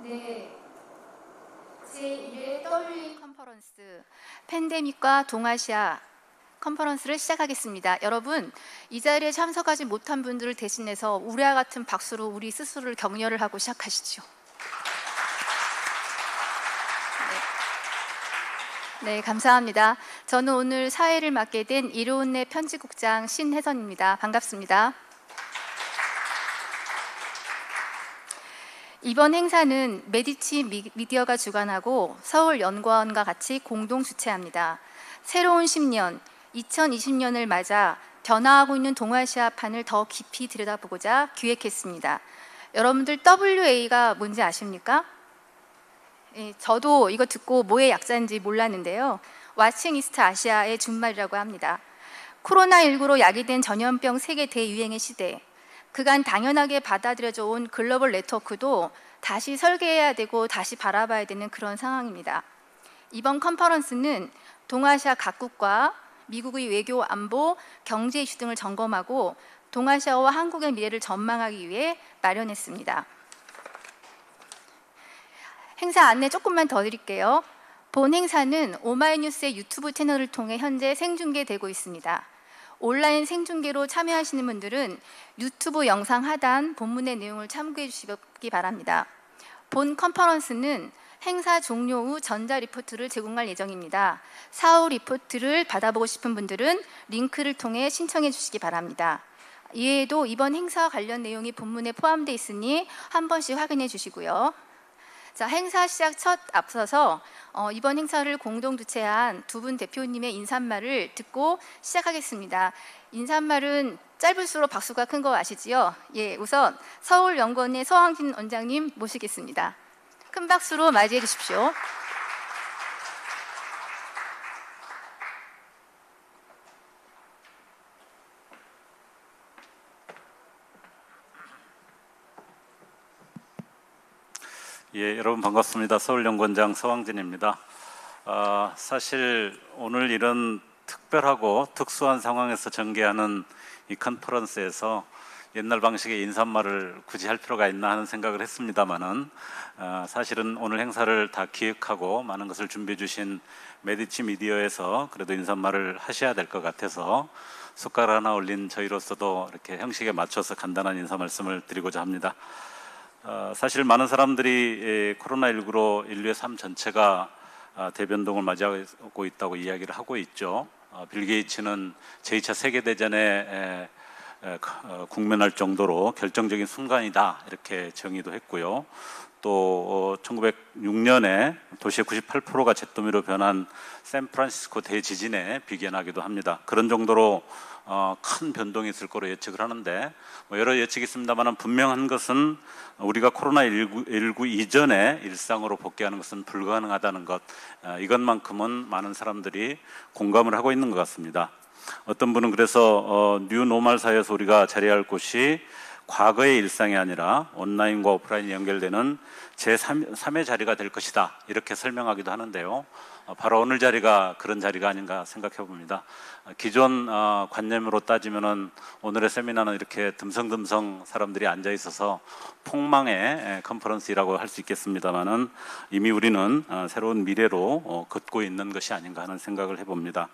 네, 제1회 WA 컨퍼런스 팬데믹과 동아시아 컨퍼런스를 시작하겠습니다. 여러분, 이 자리에 참석하지 못한 분들을 대신해서 우리와 같은 박수로 우리 스스로를 격려를 하고 시작하시죠. 네, 감사합니다. 저는 오늘 사회를 맡게 된 이로운내 편집국장 신혜선입니다. 반갑습니다. 이번 행사는 메디치 미디어가 주관하고 서울연구원과 같이 공동 주최합니다. 새로운 10년, 2020년을 맞아 변화하고 있는 동아시아판을 더 깊이 들여다보고자 기획했습니다. 여러분들 WA가 뭔지 아십니까? 예, 저도 이거 듣고 뭐의 약자인지 몰랐는데요. 왓칭 이스트 아시아의 준말이라고 합니다. 코로나19로 야기된 전염병 세계 대유행의 시대, 그간 당연하게 받아들여져 온 글로벌 네트워크도 다시 설계해야 되고 다시 바라봐야 되는 그런 상황입니다. 이번 컨퍼런스는 동아시아 각국과 미국의 외교, 안보, 경제 이슈 등을 점검하고 동아시아와 한국의 미래를 전망하기 위해 마련했습니다. 행사 안내 조금만 더 드릴게요. 본 행사는 오마이뉴스의 유튜브 채널을 통해 현재 생중계되고 있습니다. 온라인 생중계로 참여하시는 분들은 유튜브 영상 하단 본문의 내용을 참고해 주시기 바랍니다. 본 컨퍼런스는 행사 종료 후 전자 리포트를 제공할 예정입니다. 사후 리포트를 받아보고 싶은 분들은 링크를 통해 신청해 주시기 바랍니다. 이외에도 이번 행사와 관련 내용이 본문에 포함되어 있으니 한 번씩 확인해 주시고요. 자, 행사 시작 첫 앞서서 이번 행사를 공동 주최한 두 분 대표님의 인사말을 듣고 시작하겠습니다. 인사말은 짧을수록 박수가 큰 거 아시지요? 예, 우선 서울연구원의 서황진 원장님 모시겠습니다. 큰 박수로 맞이해 주십시오. 예, 여러분 반갑습니다. 서울연구원장 서황진입니다. 사실 오늘 이런 특별하고 특수한 상황에서 전개하는 이 컨퍼런스에서 옛날 방식의 인사말을 굳이 할 필요가 있나 하는 생각을 했습니다만은 사실은 오늘 행사를 다 기획하고 많은 것을 준비해 주신 메디치 미디어에서 그래도 인사말을 하셔야 될 것 같아서 숟가락 하나 올린 저희로서도 이렇게 형식에 맞춰서 간단한 인사 말씀을 드리고자 합니다. 사실 많은 사람들이 코로나19로 인류의 삶 전체가 대변동을 맞이하고 있다고 이야기를 하고 있죠. 빌 게이츠는 제2차 세계대전에 국면할 정도로 결정적인 순간이다 이렇게 정의도 했고요. 또 1906년에 도시의 98%가 잿더미로 변한 샌프란시스코 대지진에 비견하기도 합니다. 그런 정도로 큰 변동이 있을 거로 예측을 하는데 여러 예측이 있습니다만 분명한 것은 우리가 코로나19 이전에 일상으로 복귀하는 것은 불가능하다는 것, 이것만큼은 많은 사람들이 공감을 하고 있는 것 같습니다. 어떤 분은 그래서 뉴노멀 사회에서 우리가 자리할 곳이 과거의 일상이 아니라 온라인과 오프라인이 연결되는 제3의 자리가 될 것이다 이렇게 설명하기도 하는데요. 바로 오늘 자리가 그런 자리가 아닌가 생각해 봅니다. 기존 관념으로 따지면은 오늘의 세미나는 이렇게 듬성듬성 사람들이 앉아 있어서 폭망의 컨퍼런스라고 할 수 있겠습니다만은 이미 우리는 새로운 미래로 걷고 있는 것이 아닌가 하는 생각을 해봅니다.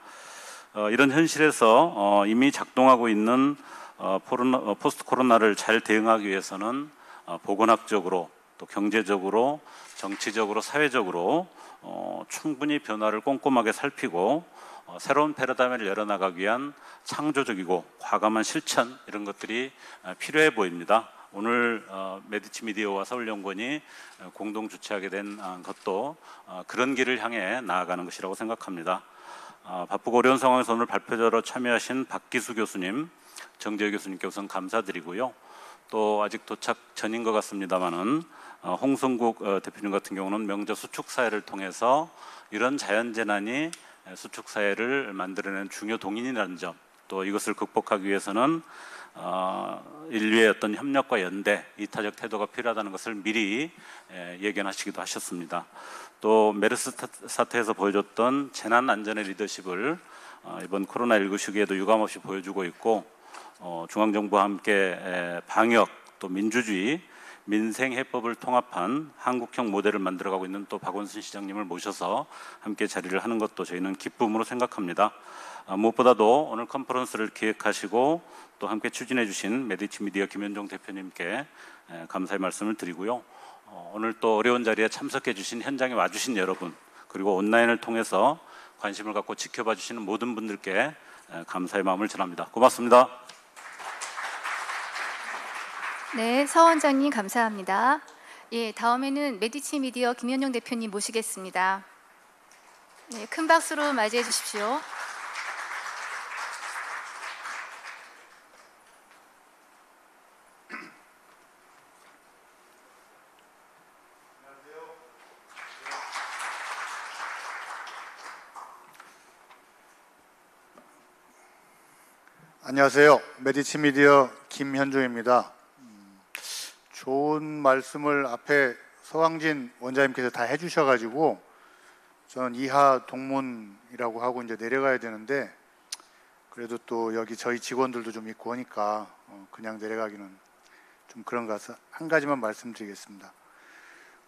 이런 현실에서 이미 작동하고 있는 포스트 코로나를 잘 대응하기 위해서는 보건학적으로 또 경제적으로 정치적으로 사회적으로 충분히 변화를 꼼꼼하게 살피고 새로운 패러다임을 열어나가기 위한 창조적이고 과감한 실천 이런 것들이 필요해 보입니다. 오늘 메디치 미디어와 서울연구원이 공동 주최하게 된 것도 그런 길을 향해 나아가는 것이라고 생각합니다. 바쁘고 어려운 상황에서 오늘 발표자로 참여하신 박기수 교수님, 정재희 교수님께 우선 감사드리고요. 또 아직 도착 전인 것 같습니다만은 홍성국 대표님 같은 경우는 명저 수축사회를 통해서 이런 자연재난이 수축사회를 만들어낸 중요 동인이라는 점, 또 이것을 극복하기 위해서는 인류의 어떤 협력과 연대, 이타적 태도가 필요하다는 것을 미리 예견하시기도 하셨습니다. 또 메르스 사태에서 보여줬던 재난안전의 리더십을 이번 코로나19 시기에도 유감없이 보여주고 있고 중앙정부와 함께 방역 또 민주주의 민생해법을 통합한 한국형 모델을 만들어가고 있는 또 박원순 시장님을 모셔서 함께 자리를 하는 것도 저희는 기쁨으로 생각합니다. 무엇보다도 오늘 컨퍼런스를 기획하시고 또 함께 추진해 주신 메디치 미디어 김현종 대표님께 감사의 말씀을 드리고요. 오늘 또 어려운 자리에 참석해 주신 현장에 와주신 여러분, 그리고 온라인을 통해서 관심을 갖고 지켜봐 주시는 모든 분들께 감사의 마음을 전합니다. 고맙습니다. 네, 서 원장님 감사합니다. 예, 다음에는 메디치 미디어 김현용 대표님 모시겠습니다. 네, 큰 박수로 맞이해 주십시오. 안녕하세요. 메디치 미디어 김현종입니다. 좋은 말씀을 앞에 서왕진 원장님께서 다 해주셔가지고 저는 이하 동문이라고 하고 이제 내려가야 되는데, 그래도 또 여기 저희 직원들도 좀 있고 하니까 그냥 내려가기는 좀 그런 것 같아서 한 가지만 말씀드리겠습니다.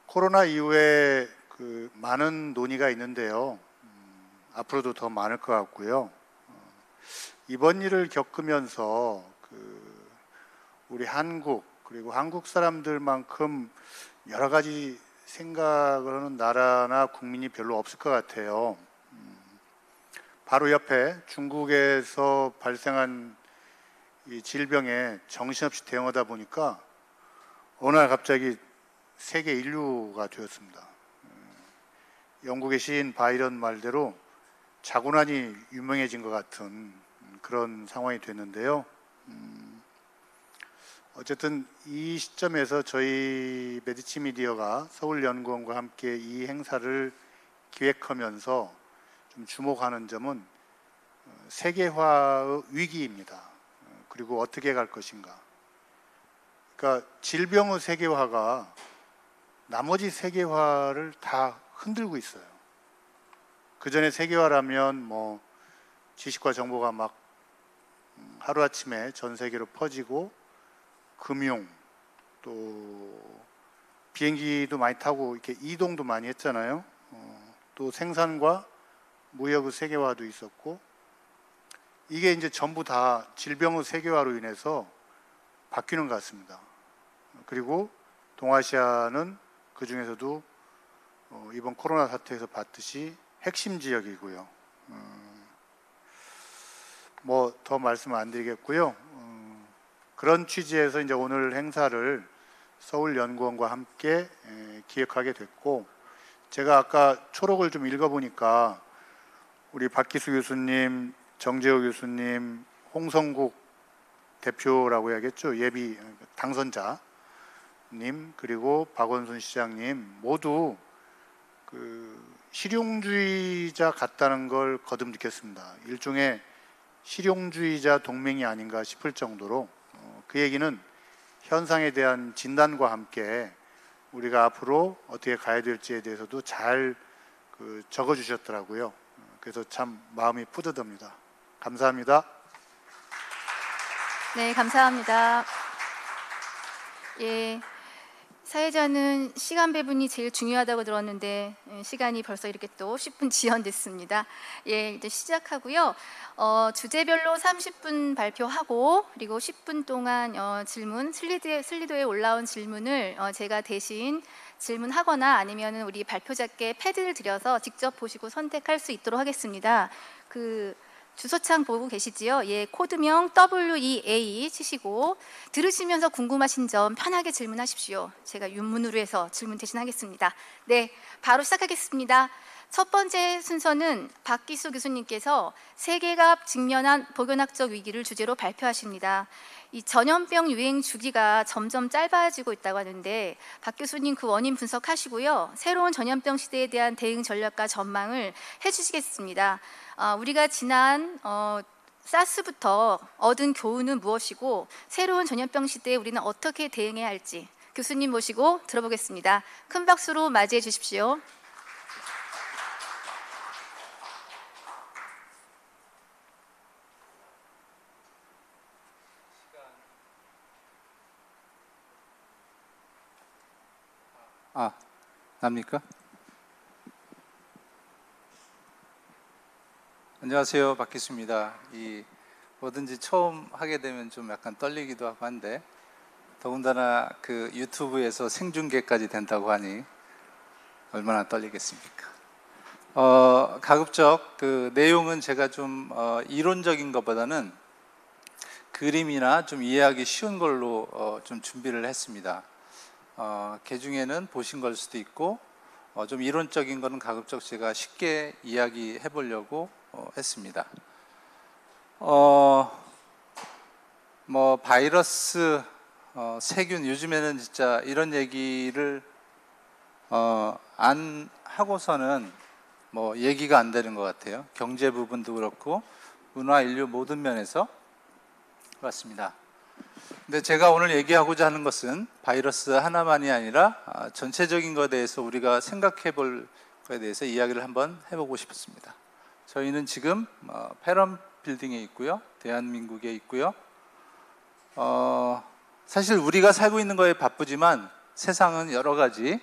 코로나 이후에 그 많은 논의가 있는데요. 앞으로도 더 많을 것 같고요. 이번 일을 겪으면서 우리 한국, 그리고 한국 사람들만큼 여러 가지 생각을 하는 나라나 국민이 별로 없을 것 같아요. 바로 옆에 중국에서 발생한 이 질병에 정신없이 대응하다 보니까 어느 날 갑자기 세계 인류가 되었습니다. 영국의 시인 바이런 말대로 자고 나니 유명해진 것 같은 그런 상황이 됐는데요. 어쨌든 이 시점에서 저희 메디치 미디어가 서울연구원과 함께 이 행사를 기획하면서 좀 주목하는 점은 세계화의 위기입니다. 그리고 어떻게 갈 것인가. 그러니까 질병의 세계화가 나머지 세계화를 다 흔들고 있어요. 그 전에 세계화라면 뭐 지식과 정보가 막 하루아침에 전 세계로 퍼지고, 금융, 또 비행기도 많이 타고 이렇게 이동도 많이 했잖아요. 또 생산과 무역의 세계화도 있었고, 이게 이제 전부 다 질병의 세계화로 인해서 바뀌는 것 같습니다. 그리고 동아시아는 그 중에서도 이번 코로나 사태에서 봤듯이 핵심 지역이고요. 뭐 더 말씀 안 드리겠고요. 그런 취지에서 이제 오늘 행사를 서울연구원과 함께 기획하게 됐고, 제가 아까 초록을 좀 읽어보니까 우리 박기수 교수님, 정재호 교수님, 홍성국 대표라고 해야겠죠. 예비 당선자님, 그리고 박원순 시장님 모두 그 실용주의자 같다는 걸 거듭 느꼈습니다. 일종의 실용주의자 동맹이 아닌가 싶을 정도로 그 얘기는 현상에 대한 진단과 함께 우리가 앞으로 어떻게 가야 될지에 대해서도 잘 적어주셨더라고요. 그래서 참 마음이 뿌듯합니다. 감사합니다. 네, 감사합니다. 예, 사회자는 시간 배분이 제일 중요하다고 들었는데 시간이 벌써 이렇게 또 10분 지연됐습니다. 예, 이제 시작하고요. 주제별로 30분 발표하고, 그리고 10분 동안 질문, 슬리드에 올라온 질문을 제가 대신 질문하거나 아니면 우리 발표자께 패드를 드려서 직접 보시고 선택할 수 있도록 하겠습니다. 주소창 보고 계시지요? 예, 코드명 WEA 치시고 들으시면서 궁금하신 점 편하게 질문하십시오. 제가 윤문으로 해서 질문 대신하겠습니다. 네, 바로 시작하겠습니다. 첫 번째 순서는 박기수 교수님께서 세계가 직면한 보건학적 위기를 주제로 발표하십니다. 이 전염병 유행 주기가 점점 짧아지고 있다고 하는데 박 교수님 그 원인 분석하시고요. 새로운 전염병 시대에 대한 대응 전략과 전망을 해주시겠습니다. 우리가 지난 사스부터 얻은 교훈은 무엇이고 새로운 전염병 시대에 우리는 어떻게 대응해야 할지 교수님 모시고 들어보겠습니다. 큰 박수로 맞이해 주십시오. 납니까? 안녕하세요, 박기수입니다. 뭐든지 처음 하게 되면 좀 약간 떨리기도 하고 한데, 더군다나 그 유튜브에서 생중계까지 된다고 하니 얼마나 떨리겠습니까? 가급적 그 내용은 제가 좀 이론적인 것보다는 그림이나 좀 이해하기 쉬운 걸로 좀 준비를 했습니다. 개중에는 보신 걸 수도 있고 좀 이론적인 거는 가급적 제가 쉽게 이야기해 보려고 했습니다. 바이러스, 세균, 요즘에는 진짜 이런 얘기를 안 하고서는 얘기가 안 되는 것 같아요. 경제 부분도 그렇고 문화, 인류 모든 면에서 그렇습니다. 근데 제가 오늘 얘기하고자 하는 것은 바이러스 하나만이 아니라 전체적인 것에 대해서 우리가 생각해 볼 것에 대해서 이야기를 한번 해보고 싶습니다. 저희는 지금 패럼 빌딩에 있고요, 대한민국에 있고요. 사실 우리가 살고 있는 거에 바쁘지만 세상은 여러 가지,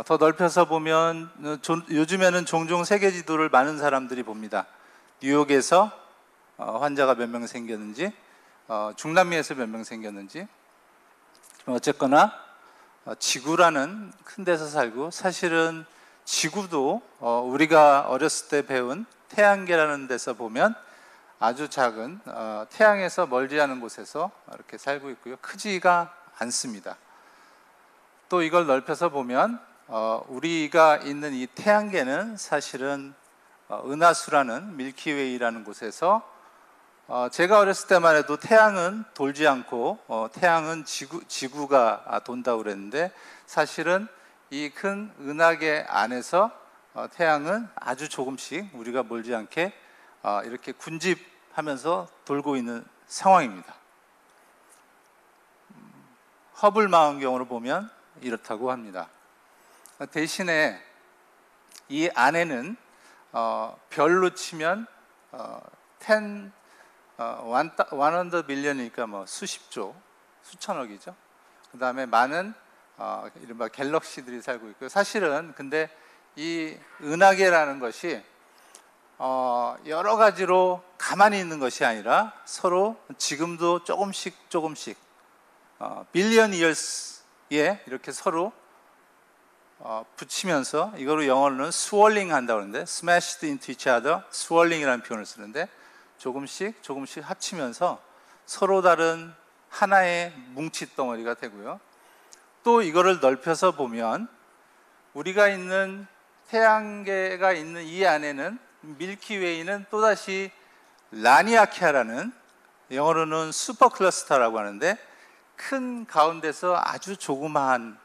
더 넓혀서 보면 요즘에는 종종 세계 지도를 많은 사람들이 봅니다. 뉴욕에서 환자가 몇 명 생겼는지, 중남미에서 몇 명 생겼는지, 어쨌거나 지구라는 큰 데서 살고, 사실은 지구도 우리가 어렸을 때 배운 태양계라는 데서 보면 아주 작은 태양에서 멀지 않은 곳에서 이렇게 살고 있고요. 크지가 않습니다. 또 이걸 넓혀서 보면 우리가 있는 이 태양계는 사실은 은하수라는 밀키웨이라는 곳에서 제가 어렸을 때만 해도 태양은 돌지 않고 태양은 지구가 돈다고 그랬는데, 사실은 이 큰 은하계 안에서 태양은 아주 조금씩 우리가 멀지 않게 이렇게 군집하면서 돌고 있는 상황입니다. 허블 망원경으로 보면 이렇다고 합니다. 대신에 이 안에는 별로 치면 100 빌리언이니까 수십조, 수천억이죠. 그 다음에 많은 이른바 갤럭시들이 살고 있고요. 사실은 근데 이 은하계라는 것이 여러 가지로 가만히 있는 것이 아니라 서로 지금도 조금씩 빌리언 이어스에 이렇게 서로 붙이면서, 이거로 영어로는 스월링 한다고 하는데, smashed into each other, swirling이라는 표현을 쓰는데, 조금씩 합치면서 서로 다른 하나의 뭉치 덩어리가 되고요. 또 이거를 넓혀서 보면 우리가 있는 태양계가 있는 이 안에는 밀키웨이는 또다시 라니아키아라는, 영어로는 슈퍼 클러스터라고 하는데, 큰 가운데서 아주 조그마한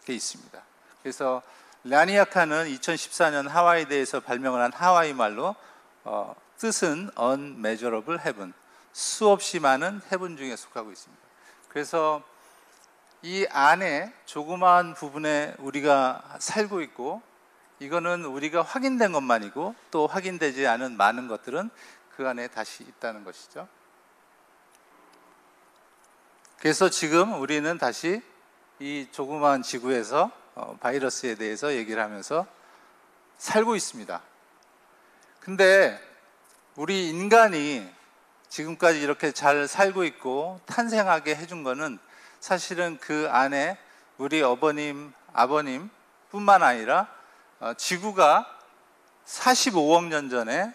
게 있습니다. 그래서 라니아카는 2014년 하와이대에서 발명을 한 하와이 말로 뜻은 unmeasurable heaven, 수없이 많은 heaven 중에 속하고 있습니다. 그래서 이 안에 조그마한 부분에 우리가 살고 있고, 이거는 우리가 확인된 것만이고, 또 확인되지 않은 많은 것들은 그 안에 다시 있다는 것이죠. 그래서 지금 우리는 다시 이 조그마한 지구에서 바이러스에 대해서 얘기를 하면서 살고 있습니다. 근데 우리 인간이 지금까지 이렇게 잘 살고 있고 탄생하게 해준 거는 사실은 그 안에 우리 어머님, 아버님 뿐만 아니라 지구가 45억 년 전에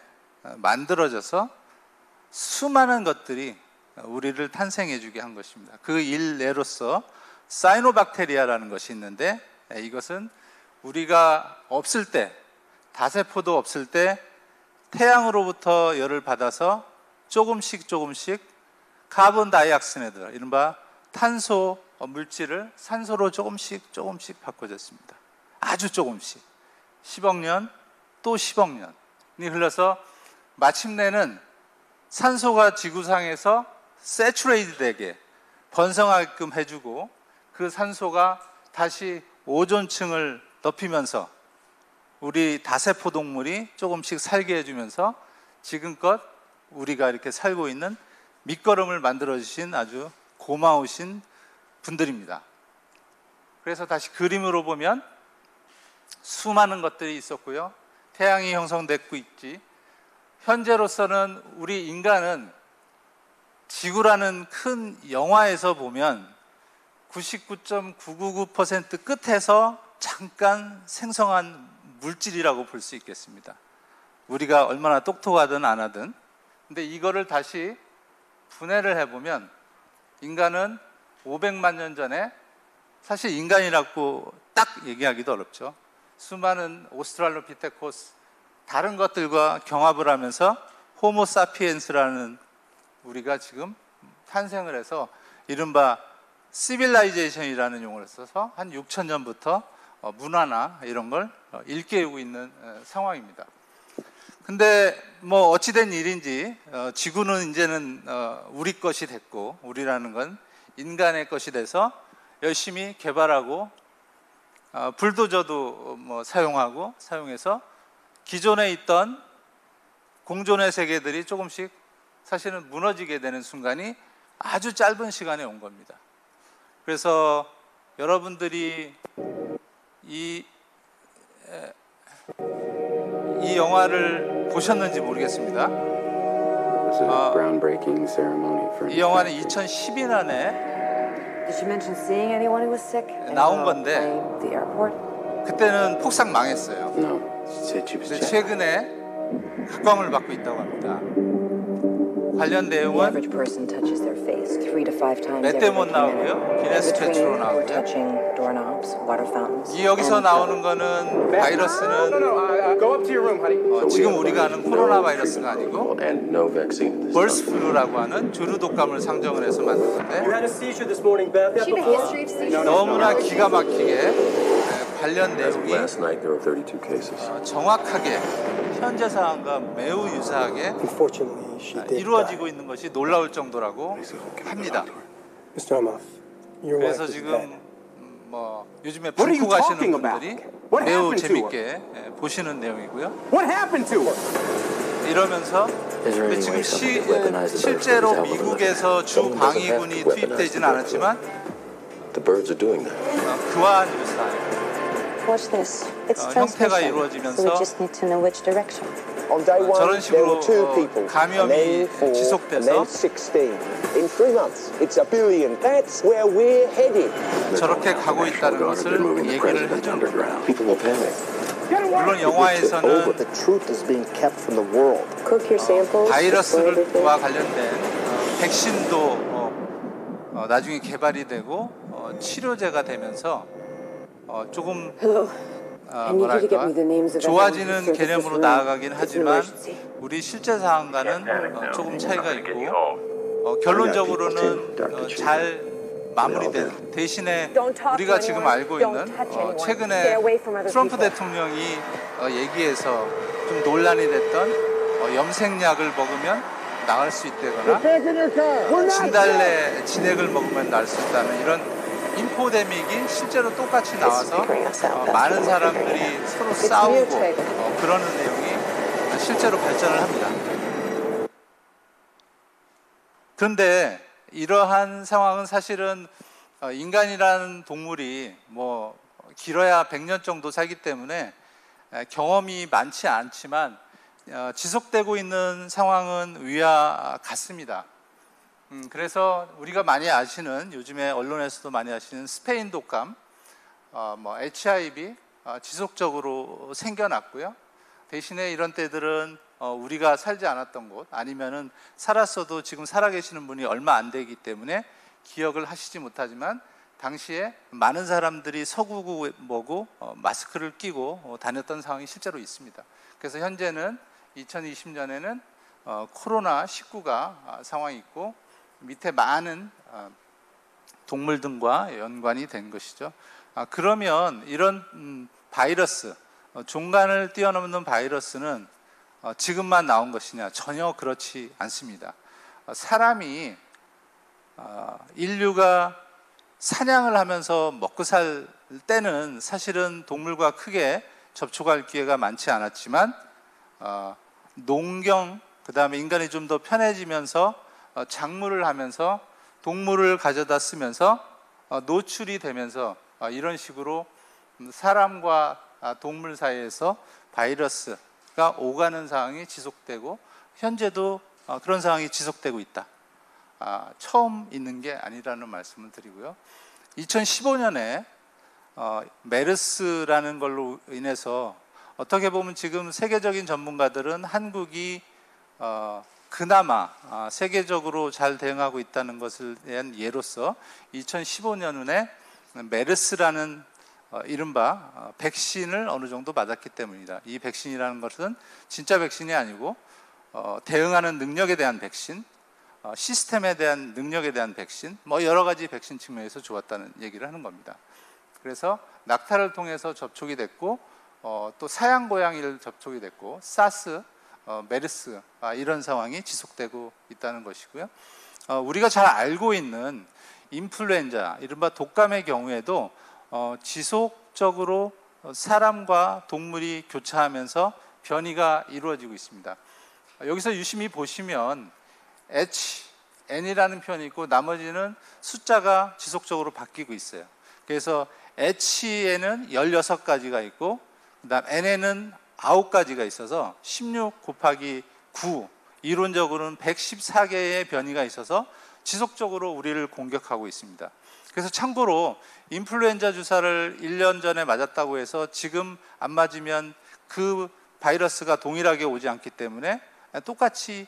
만들어져서 수많은 것들이 우리를 탄생해 주게 한 것입니다. 그 일례로서 사이노박테리아라는 것이 있는데, 이것은 우리가 없을 때, 다세포도 없을 때 태양으로부터 열을 받아서 조금씩 카본 다이옥시드, 이른바 탄소 물질을 산소로 조금씩 바꿔줬습니다. 아주 조금씩 10억 년, 또 10억 년이 흘러서 마침내는 산소가 지구상에서 세츄레이드 되게 번성하게끔 해주고, 그 산소가 다시 오존층을 높이면서 우리 다세포 동물이 조금씩 살게 해주면서 지금껏 우리가 이렇게 살고 있는 밑거름을 만들어 주신 아주 고마우신 분들입니다. 그래서 다시 그림으로 보면 수많은 것들이 있었고요. 태양이 형성되고 있지. 현재로서는 우리 인간은 지구라는 큰 영화에서 보면 99.999% 끝에서 잠깐 생성한 물질이라고 볼 수 있겠습니다. 우리가 얼마나 똑똑하든 안 하든. 근데 이거를 다시 분해를 해보면 인간은 500만 년 전에, 사실 인간이라고 딱 얘기하기도 어렵죠. 수많은 오스트랄로피테쿠스 다른 것들과 경합을 하면서 호모사피엔스라는 우리가 지금 탄생을 해서 이른바 시빌라이제이션이라는 용어를 써서 한 6,000년부터 문화나 이런 걸 일깨우고 있는 상황입니다. 근데 뭐 어찌된 일인지 지구는 이제는 우리 것이 됐고, 우리라는 건 인간의 것이 돼서 열심히 개발하고 불도저도 뭐 사용해서 기존에 있던 공존의 세계들이 조금씩 사실은 무너지게 되는 순간이 아주 짧은 시간에 온 겁니다. 그래서 여러분들이 이 영화를 보셨는지 모르겠습니다. 이 영화는 2012년에 나온 건데 그때는 폭삭 망했어요. 근데 최근에 각광을 받고 있다고 합니다. 관련 내용은 맷 데몬 나오고요, 기네스 최초로 나오고요. 이 여기서 나오는 거는 바이러스는 지금 우리가 아는 코로나 바이러스가 아니고 벌스 플루라고 하는 조류 독감을 상정을 해서 만든 건데 너무나 기가 막히게 관련 내용이 정확하게 현재 상황과 매우 유사하게 이루어지고 있는 것이 놀라울 정도라고 합니다. 그래서 지금 뭐 요즘에 방콕 가시는 분들이 매우 재밌게 보시는 내용이고요. 이러면서 근데 지금 실제로 미국에서 주 방위군이 투입되지는 않았지만 그와 유사한 형태가 이루어지면서 저런 식으로 감염이 지속돼서 저렇게 가고 있다는 것을 얘기를 해주는 겁니다. 물론 영화에서는 바이러스와 관련된 백신도 나중에 개발이 되고 치료제가 되면서 조금 뭐랄까 좋아지는 개념으로 나아가긴 하지만 우리 실제 상황과는 조금 차이가 있고 결론적으로는 잘 마무리된 대신에 우리가 지금 알고 있는 최근에 트럼프 대통령이 얘기해서 좀 논란이 됐던 염색약을 먹으면 나을 수 있다거나 진달래 진액을 먹으면 나을 수 있다는 이런 인포데믹이 실제로 똑같이 나와서 많은 사람들이 서로 싸우고 그러는 내용이 실제로 발전을 합니다. 그런데 이러한 상황은 사실은 인간이라는 동물이 뭐 길어야 100년 정도 살기 때문에 경험이 많지 않지만 지속되고 있는 상황은 위와 같습니다. 그래서 우리가 많이 아시는, 요즘에 언론에서도 많이 아시는 스페인 독감, 뭐 HIV 지속적으로 생겨났고요. 대신에 이런 때들은 우리가 살지 않았던 곳 아니면은 살았어도 지금 살아계시는 분이 얼마 안 되기 때문에 기억을 하시지 못하지만 당시에 많은 사람들이 서구고 뭐고 마스크를 끼고 다녔던 상황이 실제로 있습니다. 그래서 현재는 2020년에는 코로나19가 상황이 있고 밑에 많은 동물 등과 연관이 된 것이죠. 그러면 이런 바이러스, 종간을 뛰어넘는 바이러스는 지금만 나온 것이냐? 전혀 그렇지 않습니다. 사람이 인류가 사냥을 하면서 먹고 살 때는 사실은 동물과 크게 접촉할 기회가 많지 않았지만 농경, 그 다음에 인간이 좀 더 편해지면서 작물을 하면서 동물을 가져다 쓰면서 노출이 되면서 이런 식으로 사람과 동물 사이에서 바이러스가 오가는 상황이 지속되고 현재도 그런 상황이 지속되고 있다. 처음 있는 게 아니라는 말씀을 드리고요. 2015년에 메르스라는 걸로 인해서 어떻게 보면 지금 세계적인 전문가들은 한국이 그나마 세계적으로 잘 대응하고 있다는 것을 대한 예로서 2015년에 메르스라는 이른바 백신을 어느 정도 맞았기 때문이다. 이 백신이라는 것은 진짜 백신이 아니고 대응하는 능력에 대한 백신, 시스템에 대한 능력에 대한 백신, 여러 가지 백신 측면에서 좋았다는 얘기를 하는 겁니다. 그래서 낙타를 통해서 접촉이 됐고 또 사양 고양이를 접촉이 됐고 사스, 메르스 이런 상황이 지속되고 있다는 것이고요. 우리가 잘 알고 있는 인플루엔자, 이른바 독감의 경우에도 지속적으로 사람과 동물이 교차하면서 변이가 이루어지고 있습니다. 여기서 유심히 보시면 N이라는 표현이 있고 나머지는 숫자가 지속적으로 바뀌고 있어요. 그래서 H에는 16가지가 있고 그다음 N에는 9가지가 있어서 16 곱하기 9, 이론적으로는 114개의 변이가 있어서 지속적으로 우리를 공격하고 있습니다. 그래서 참고로 인플루엔자 주사를 1년 전에 맞았다고 해서 지금 안 맞으면 그 바이러스가 동일하게 오지 않기 때문에 똑같이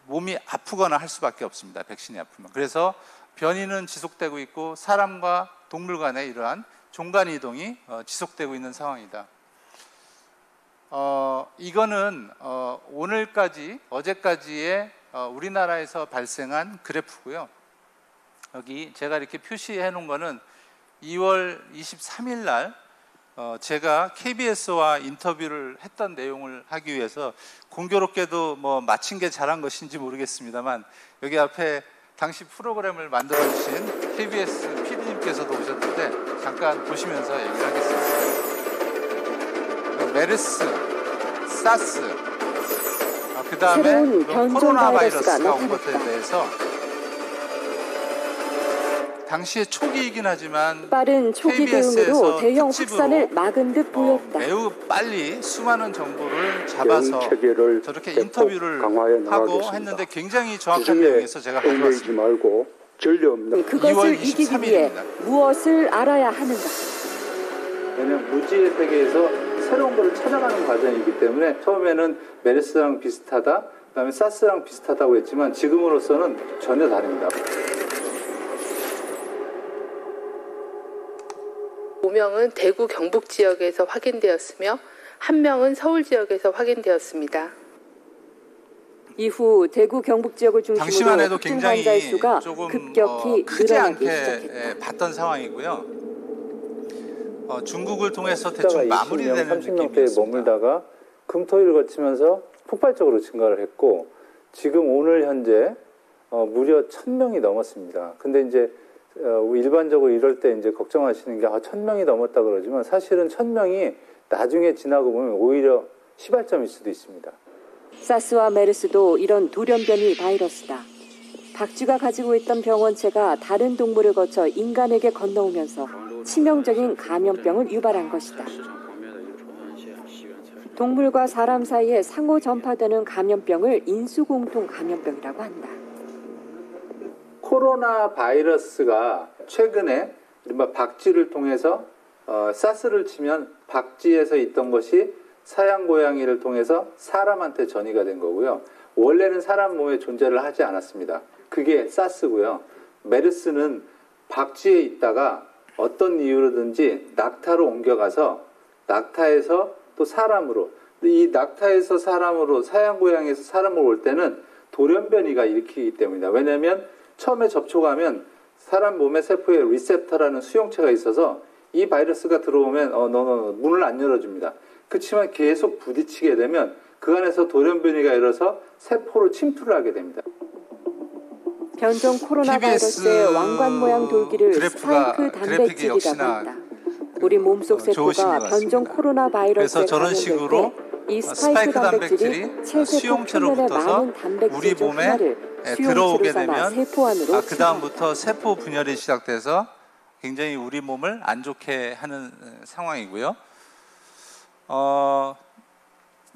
몸이 아프거나 할 수밖에 없습니다. 백신이 아프면. 그래서 변이는 지속되고 있고 사람과 동물 간의 이러한 종간 이동이 지속되고 있는 상황이다. 이거는 오늘까지, 어제까지의 우리나라에서 발생한 그래프고요. 여기 제가 이렇게 표시해 놓은 거는 2월 23일 날 제가 KBS와 인터뷰를 했던 내용을 하기 위해서 공교롭게도 마친 게 잘한 것인지 모르겠습니다만 여기 앞에 당시 프로그램을 만들어 주신 KBS PD님께서도 오셨는데 잠깐 보시면서 얘기를 하겠습니다. 메르스, 사스, 그 다음에 코로나 바이러스가 온 것에 대해서 당시의 초기이긴 하지만 빠른 초기 대응으로 대형 확산을 막은 듯 보였다. 매우 빨리 수많은 정보를 잡아서 저렇게 인터뷰를 하고 했는데 굉장히 정확한 내용에서 제가 가져왔습니다. 그것을 이기기 위해 무엇을 알아야 하는가? 왜냐하면 무지의 세계에서 새로운 것을 찾아가는 과정이기 때문에 처음에는 메르스랑 비슷하다, 그다음에 사스랑 비슷하다고 했지만 지금으로서는 전혀 다릅니다. 5명은 대구 경북 지역에서 확인되었으며 1명은 서울 지역에서 확인되었습니다. 이후 대구 경북 지역을 중심으로 당시만 해도 확진 굉장히 환자의 수가 조금 급격히 크지 늘어나기 않게 시작했다. 봤던 상황이고요. 중국을 통해서 대충 마무리되는 느낌이었습니다. 30명대에 머물다가 금토일을 거치면서 폭발적으로 증가를 했고 지금 오늘 현재 무려 1,000명이 넘었습니다. 근데 이제 일반적으로 이럴 때 이제 걱정하시는 게 1,000명이 넘었다 그러지만 사실은 1,000명이 나중에 지나고 보면 오히려 시발점일 수도 있습니다. 사스와 메르스도 이런 돌연변이 바이러스다. 박쥐가 가지고 있던 병원체가 다른 동물을 거쳐 인간에게 건너오면서 치명적인 감염병을 유발한 것이다. 동물과 사람 사이에 상호 전파되는 감염병을 인수공통 감염병이라고 한다. 코로나 바이러스가 최근에 이른바 박쥐를 통해서 사스를 치면 박쥐에서 있던 것이 사양 고양이를 통해서 사람한테 전이가 된 거고요. 원래는 사람 몸에 존재를 하지 않았습니다. 그게 사스고요. 메르스는 박쥐에 있다가 어떤 이유로든지 낙타로 옮겨가서 낙타에서 또 사람으로, 이 낙타에서 사람으로, 사양 고양이에서 사람으로 올 때는 돌연변이가 일으키기 때문이다. 왜냐하면 처음에 접촉하면 사람 몸의 세포에 리셉터라는 수용체가 있어서 이 바이러스가 들어오면 문을 안 열어줍니다. 그렇지만 계속 부딪히게 되면 그 안에서 돌연변이가 일어서 세포로 침투를 하게 됩니다. 변종 코로나 바이러스의 왕관 모양 돌기를 스파이크 단백질이라고 한다. 우리 몸속 세포가 변종 코로나 바이러스에 감염될 때 이 스파이크 단백질이 체세포 표면에 많은 단백질 중 하나를 들어오게 수용체로 삼아 되면 세포 안으로 그 다음부터 세포 분열이 시작돼서 굉장히 우리 몸을 안 좋게 하는 상황이고요.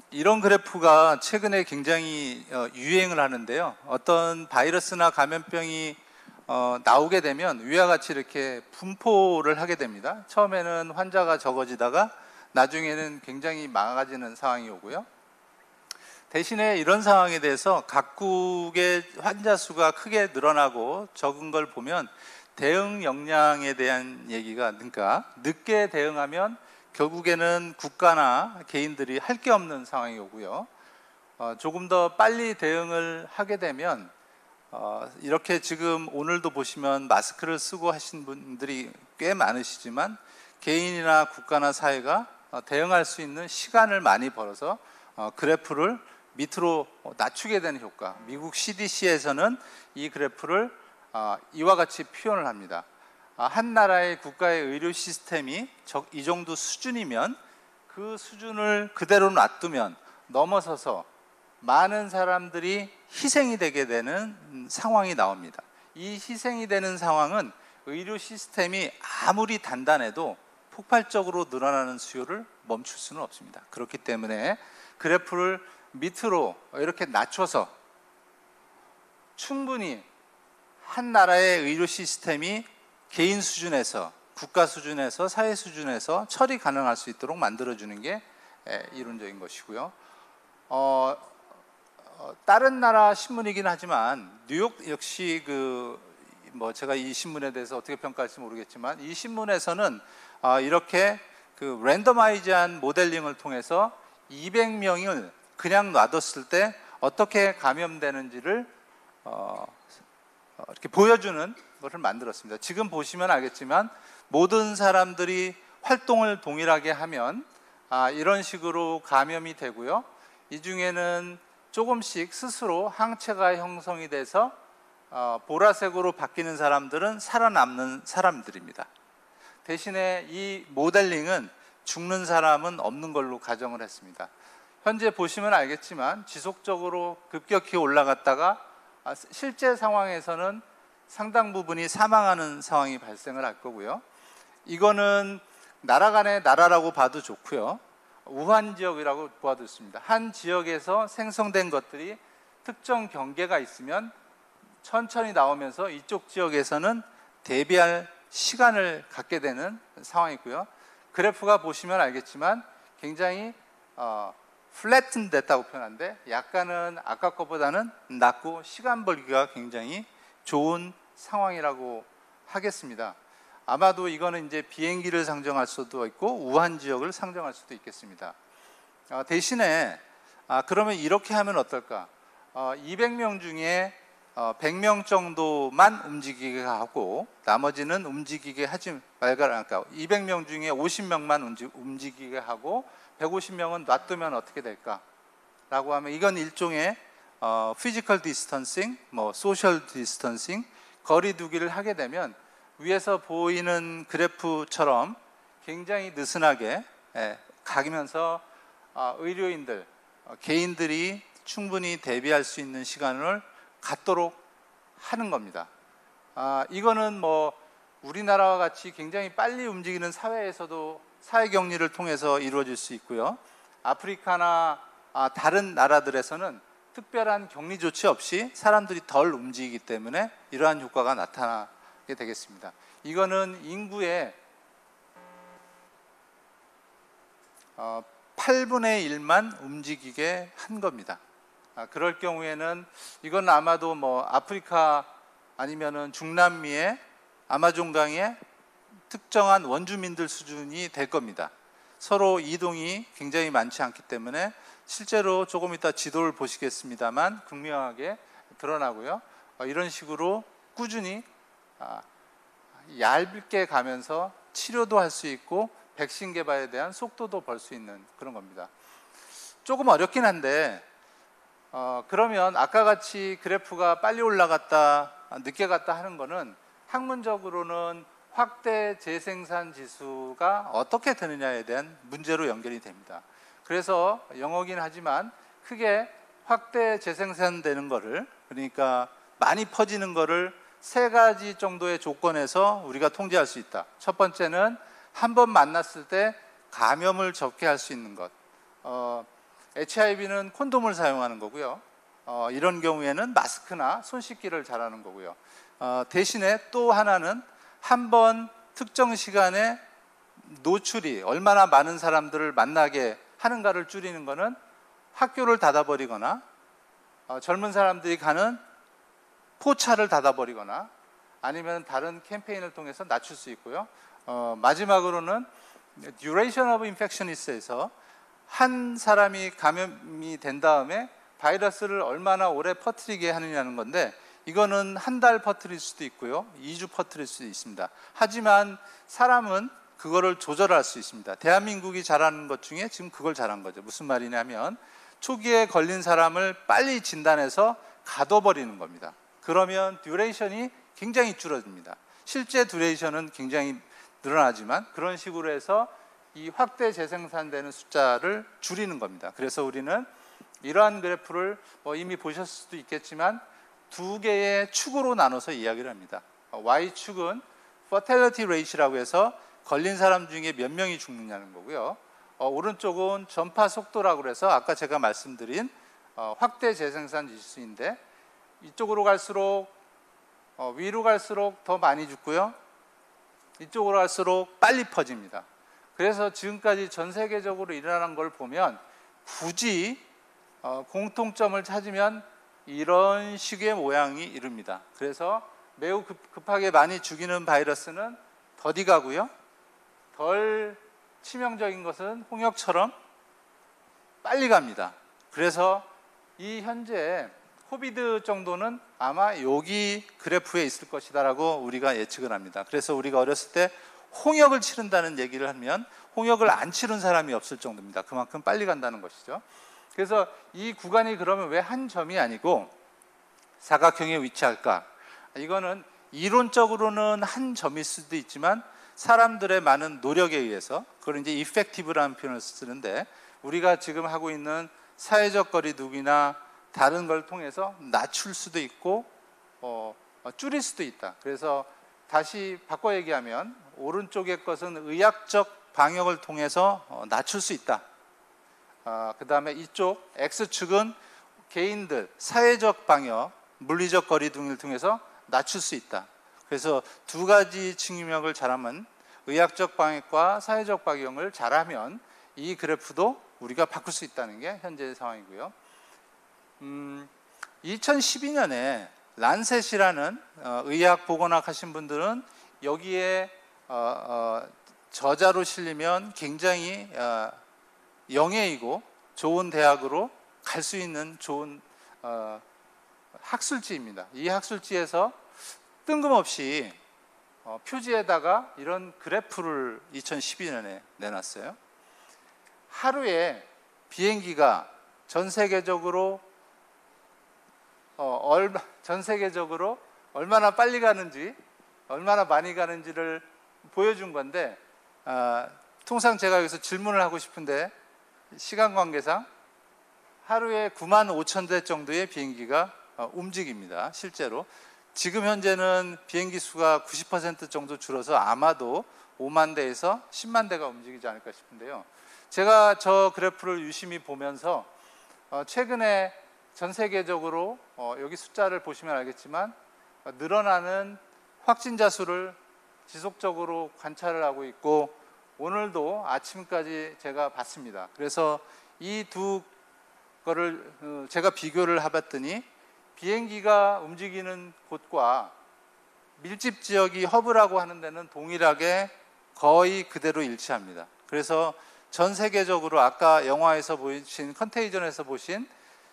이런 그래프가 최근에 굉장히 유행을 하는데요. 어떤 바이러스나 감염병이 나오게 되면 위와 같이 이렇게 분포를 하게 됩니다. 처음에는 환자가 적어지다가 나중에는 굉장히 많아지는 상황이 오고요. 대신에 이런 상황에 대해서 각국의 환자 수가 크게 늘어나고 적은 걸 보면 대응 역량에 대한 얘기가, 그러니까 늦게 대응하면 결국에는 국가나 개인들이 할 게 없는 상황이 오고요. 조금 더 빨리 대응을 하게 되면 이렇게 지금 오늘도 보시면 마스크를 쓰고 하신 분들이 꽤 많으시지만 개인이나 국가나 사회가 대응할 수 있는 시간을 많이 벌어서 그래프를 밑으로 낮추게 되는 효과. 미국 CDC에서는 이 그래프를 이와 같이 표현을 합니다. 한 나라의 국가의 의료 시스템이 이 정도 수준이면 그 수준을 그대로 놔두면 넘어서서 많은 사람들이 희생이 되게 되는 상황이 나옵니다. 이 희생이 되는 상황은 의료 시스템이 아무리 단단해도 폭발적으로 늘어나는 수요를 멈출 수는 없습니다. 그렇기 때문에 그래프를 밑으로 이렇게 낮춰서 충분히 한 나라의 의료 시스템이 개인 수준에서, 국가 수준에서, 사회 수준에서 처리 가능할 수 있도록 만들어주는 게 이론적인 것이고요. 다른 나라 신문이긴 하지만 뉴욕 역시 제가 이 신문에 대해서 어떻게 평가할지 모르겠지만 이 신문에서는 이렇게 랜더마이즈한 모델링을 통해서 200명을 그냥 놔뒀을 때 어떻게 감염되는지를 이렇게 보여주는 것을 만들었습니다. 지금 보시면 알겠지만 모든 사람들이 활동을 동일하게 하면 이런 식으로 감염이 되고요. 이 중에는 조금씩 스스로 항체가 형성이 돼서 보라색으로 바뀌는 사람들은 살아남는 사람들입니다. 대신에 이 모델링은 죽는 사람은 없는 걸로 가정을 했습니다. 현재 보시면 알겠지만 지속적으로 급격히 올라갔다가 실제 상황에서는 상당 부분이 사망하는 상황이 발생을 할 거고요. 이거는 나라 간의 나라라고 봐도 좋고요. 우한 지역이라고 보아도 좋습니다. 한 지역에서 생성된 것들이 특정 경계가 있으면 천천히 나오면서 이쪽 지역에서는 대비할 시간을 갖게 되는 상황이고요. 그래프가 보시면 알겠지만 굉장히 플래튼 됐다고 표현하는데 약간은 아까 것보다는 낮고 시간 벌기가 굉장히 좋은 상황이라고 하겠습니다. 아마도 이거는 이제 비행기를 상정할 수도 있고 우한 지역을 상정할 수도 있겠습니다. 대신에 그러면 이렇게 하면 어떨까? 200명 중에 100명 정도만 움직이게 하고 나머지는 움직이게 하지 말까. 그러니까 200명 중에 50명만 움직이게 하고 150명은 놔두면 어떻게 될까? 라고 하면 이건 일종의 피지컬 디스턴싱, 소셜 디스턴싱, 거리 두기를 하게 되면 위에서 보이는 그래프처럼 굉장히 느슨하게 가면서 의료인들, 개인들이 충분히 대비할 수 있는 시간을 갖도록 하는 겁니다. 이거는 우리나라와 같이 굉장히 빨리 움직이는 사회에서도 사회 격리를 통해서 이루어질 수 있고요. 아프리카나 다른 나라들에서는 특별한 격리 조치 없이 사람들이 덜 움직이기 때문에 이러한 효과가 나타나게 되겠습니다. 이거는 인구의 8분의 1만 움직이게 한 겁니다. 그럴 경우에는 이건 아마도 아프리카 아니면은 중남미의 아마존강의 특정한 원주민들 수준이 될 겁니다. 서로 이동이 굉장히 많지 않기 때문에 실제로 조금 이따 지도를 보시겠습니다만 극명하게 드러나고요. 이런 식으로 꾸준히 얇게 가면서 치료도 할 수 있고 백신 개발에 대한 속도도 벌 수 있는 그런 겁니다. 조금 어렵긴 한데 그러면 아까 같이 그래프가 빨리 올라갔다 늦게 갔다 하는 거는 학문적으로는 확대 재생산 지수가 어떻게 되느냐에 대한 문제로 연결이 됩니다. 그래서 영어긴 하지만 크게 확대 재생산되는 거를, 그러니까 많이 퍼지는 거를 세 가지 정도의 조건에서 우리가 통제할 수 있다. 첫 번째는 한 번 만났을 때 감염을 적게 할 수 있는 것. HIV는 콘돔을 사용하는 거고요. 이런 경우에는 마스크나 손 씻기를 잘하는 거고요. 대신에 또 하나는 한 번 특정 시간에 노출이 얼마나 많은 사람들을 만나게 하는가를 줄이는 거는 학교를 닫아버리거나 젊은 사람들이 가는 포차를 닫아버리거나 아니면 다른 캠페인을 통해서 낮출 수 있고요. 마지막으로는 duration of infectionis에서 한 사람이 감염이 된 다음에 바이러스를 얼마나 오래 퍼뜨리게 하느냐는 건데, 이거는 한 달 퍼뜨릴 수도 있고요, 2주 퍼뜨릴 수도 있습니다. 하지만 사람은 그거를 조절할 수 있습니다. 대한민국이 잘하는 것 중에 지금 그걸 잘한 거죠. 무슨 말이냐면 초기에 걸린 사람을 빨리 진단해서 가둬버리는 겁니다. 그러면 듀레이션이 굉장히 줄어듭니다. 실제 듀레이션은 굉장히 늘어나지만 그런 식으로 해서 이 확대 재생산되는 숫자를 줄이는 겁니다. 그래서 우리는 이러한 그래프를 이미 보셨을 수도 있겠지만 두 개의 축으로 나눠서 이야기를 합니다. Y축은 Fatality Rate라고 해서 걸린 사람 중에 몇 명이 죽느냐는 거고요. 오른쪽은 전파 속도라고 해서 아까 제가 말씀드린 확대 재생산 지수인데, 이쪽으로 갈수록 위로 갈수록 더 많이 죽고요, 이쪽으로 갈수록 빨리 퍼집니다. 그래서 지금까지 전 세계적으로 일어나는 걸 보면 굳이 공통점을 찾으면 이런 식의 모양이 이릅니다. 그래서 매우 급하게 많이 죽이는 바이러스는 더디 가고요, 덜 치명적인 것은 홍역처럼 빨리 갑니다. 그래서 이 현재 코비드 정도는 아마 여기 그래프에 있을 것이다라고 우리가 예측을 합니다. 그래서 우리가 어렸을 때 홍역을 치른다는 얘기를 하면 홍역을 안 치른 사람이 없을 정도입니다. 그만큼 빨리 간다는 것이죠. 그래서 이 구간이 그러면 왜 한 점이 아니고 사각형에 위치할까? 이거는 이론적으로는 한 점일 수도 있지만 사람들의 많은 노력에 의해서, 그걸 이제 effective라는 표현을 쓰는데, 우리가 지금 하고 있는 사회적 거리두기나 다른 걸 통해서 낮출 수도 있고 줄일 수도 있다. 그래서 다시 바꿔 얘기하면 오른쪽의 것은 의학적 방역을 통해서 낮출 수 있다. 그 다음에 이쪽 X축은 개인들 사회적 방역, 물리적 거리두기를 통해서 낮출 수 있다. 그래서 두 가지 측면을 잘하면, 의학적 방역과 사회적 방역을 잘하면 이 그래프도 우리가 바꿀 수 있다는 게 현재 상황이고요. 2012년에 란셋이라는 의학 보건학 하신 분들은 여기에 저자로 실리면 굉장히 영예이고 좋은 대학으로 갈 수 있는 좋은 학술지입니다. 이 학술지에서 뜬금없이 표지에다가 이런 그래프를 2012년에 내놨어요. 하루에 비행기가 전 세계적으로 얼마나 빨리 가는지, 얼마나 많이 가는지를 보여준 건데, 통상 제가 여기서 질문을 하고 싶은데 시간 관계상 하루에 95,000대 정도의 비행기가 움직입니다. 실제로 지금 현재는 비행기 수가 90% 정도 줄어서 아마도 5만 대에서 10만 대가 움직이지 않을까 싶은데요. 제가 저 그래프를 유심히 보면서 최근에 전 세계적으로 여기 숫자를 보시면 알겠지만 늘어나는 확진자 수를 지속적으로 관찰을 하고 있고, 오늘도 아침까지 제가 봤습니다. 그래서 이 두 거를 제가 비교를 해봤더니 비행기가 움직이는 곳과 밀집 지역이 허브라고 하는 데는 동일하게 거의 그대로 일치합니다. 그래서 전 세계적으로 아까 영화에서 보신, 컨테이전에서 보신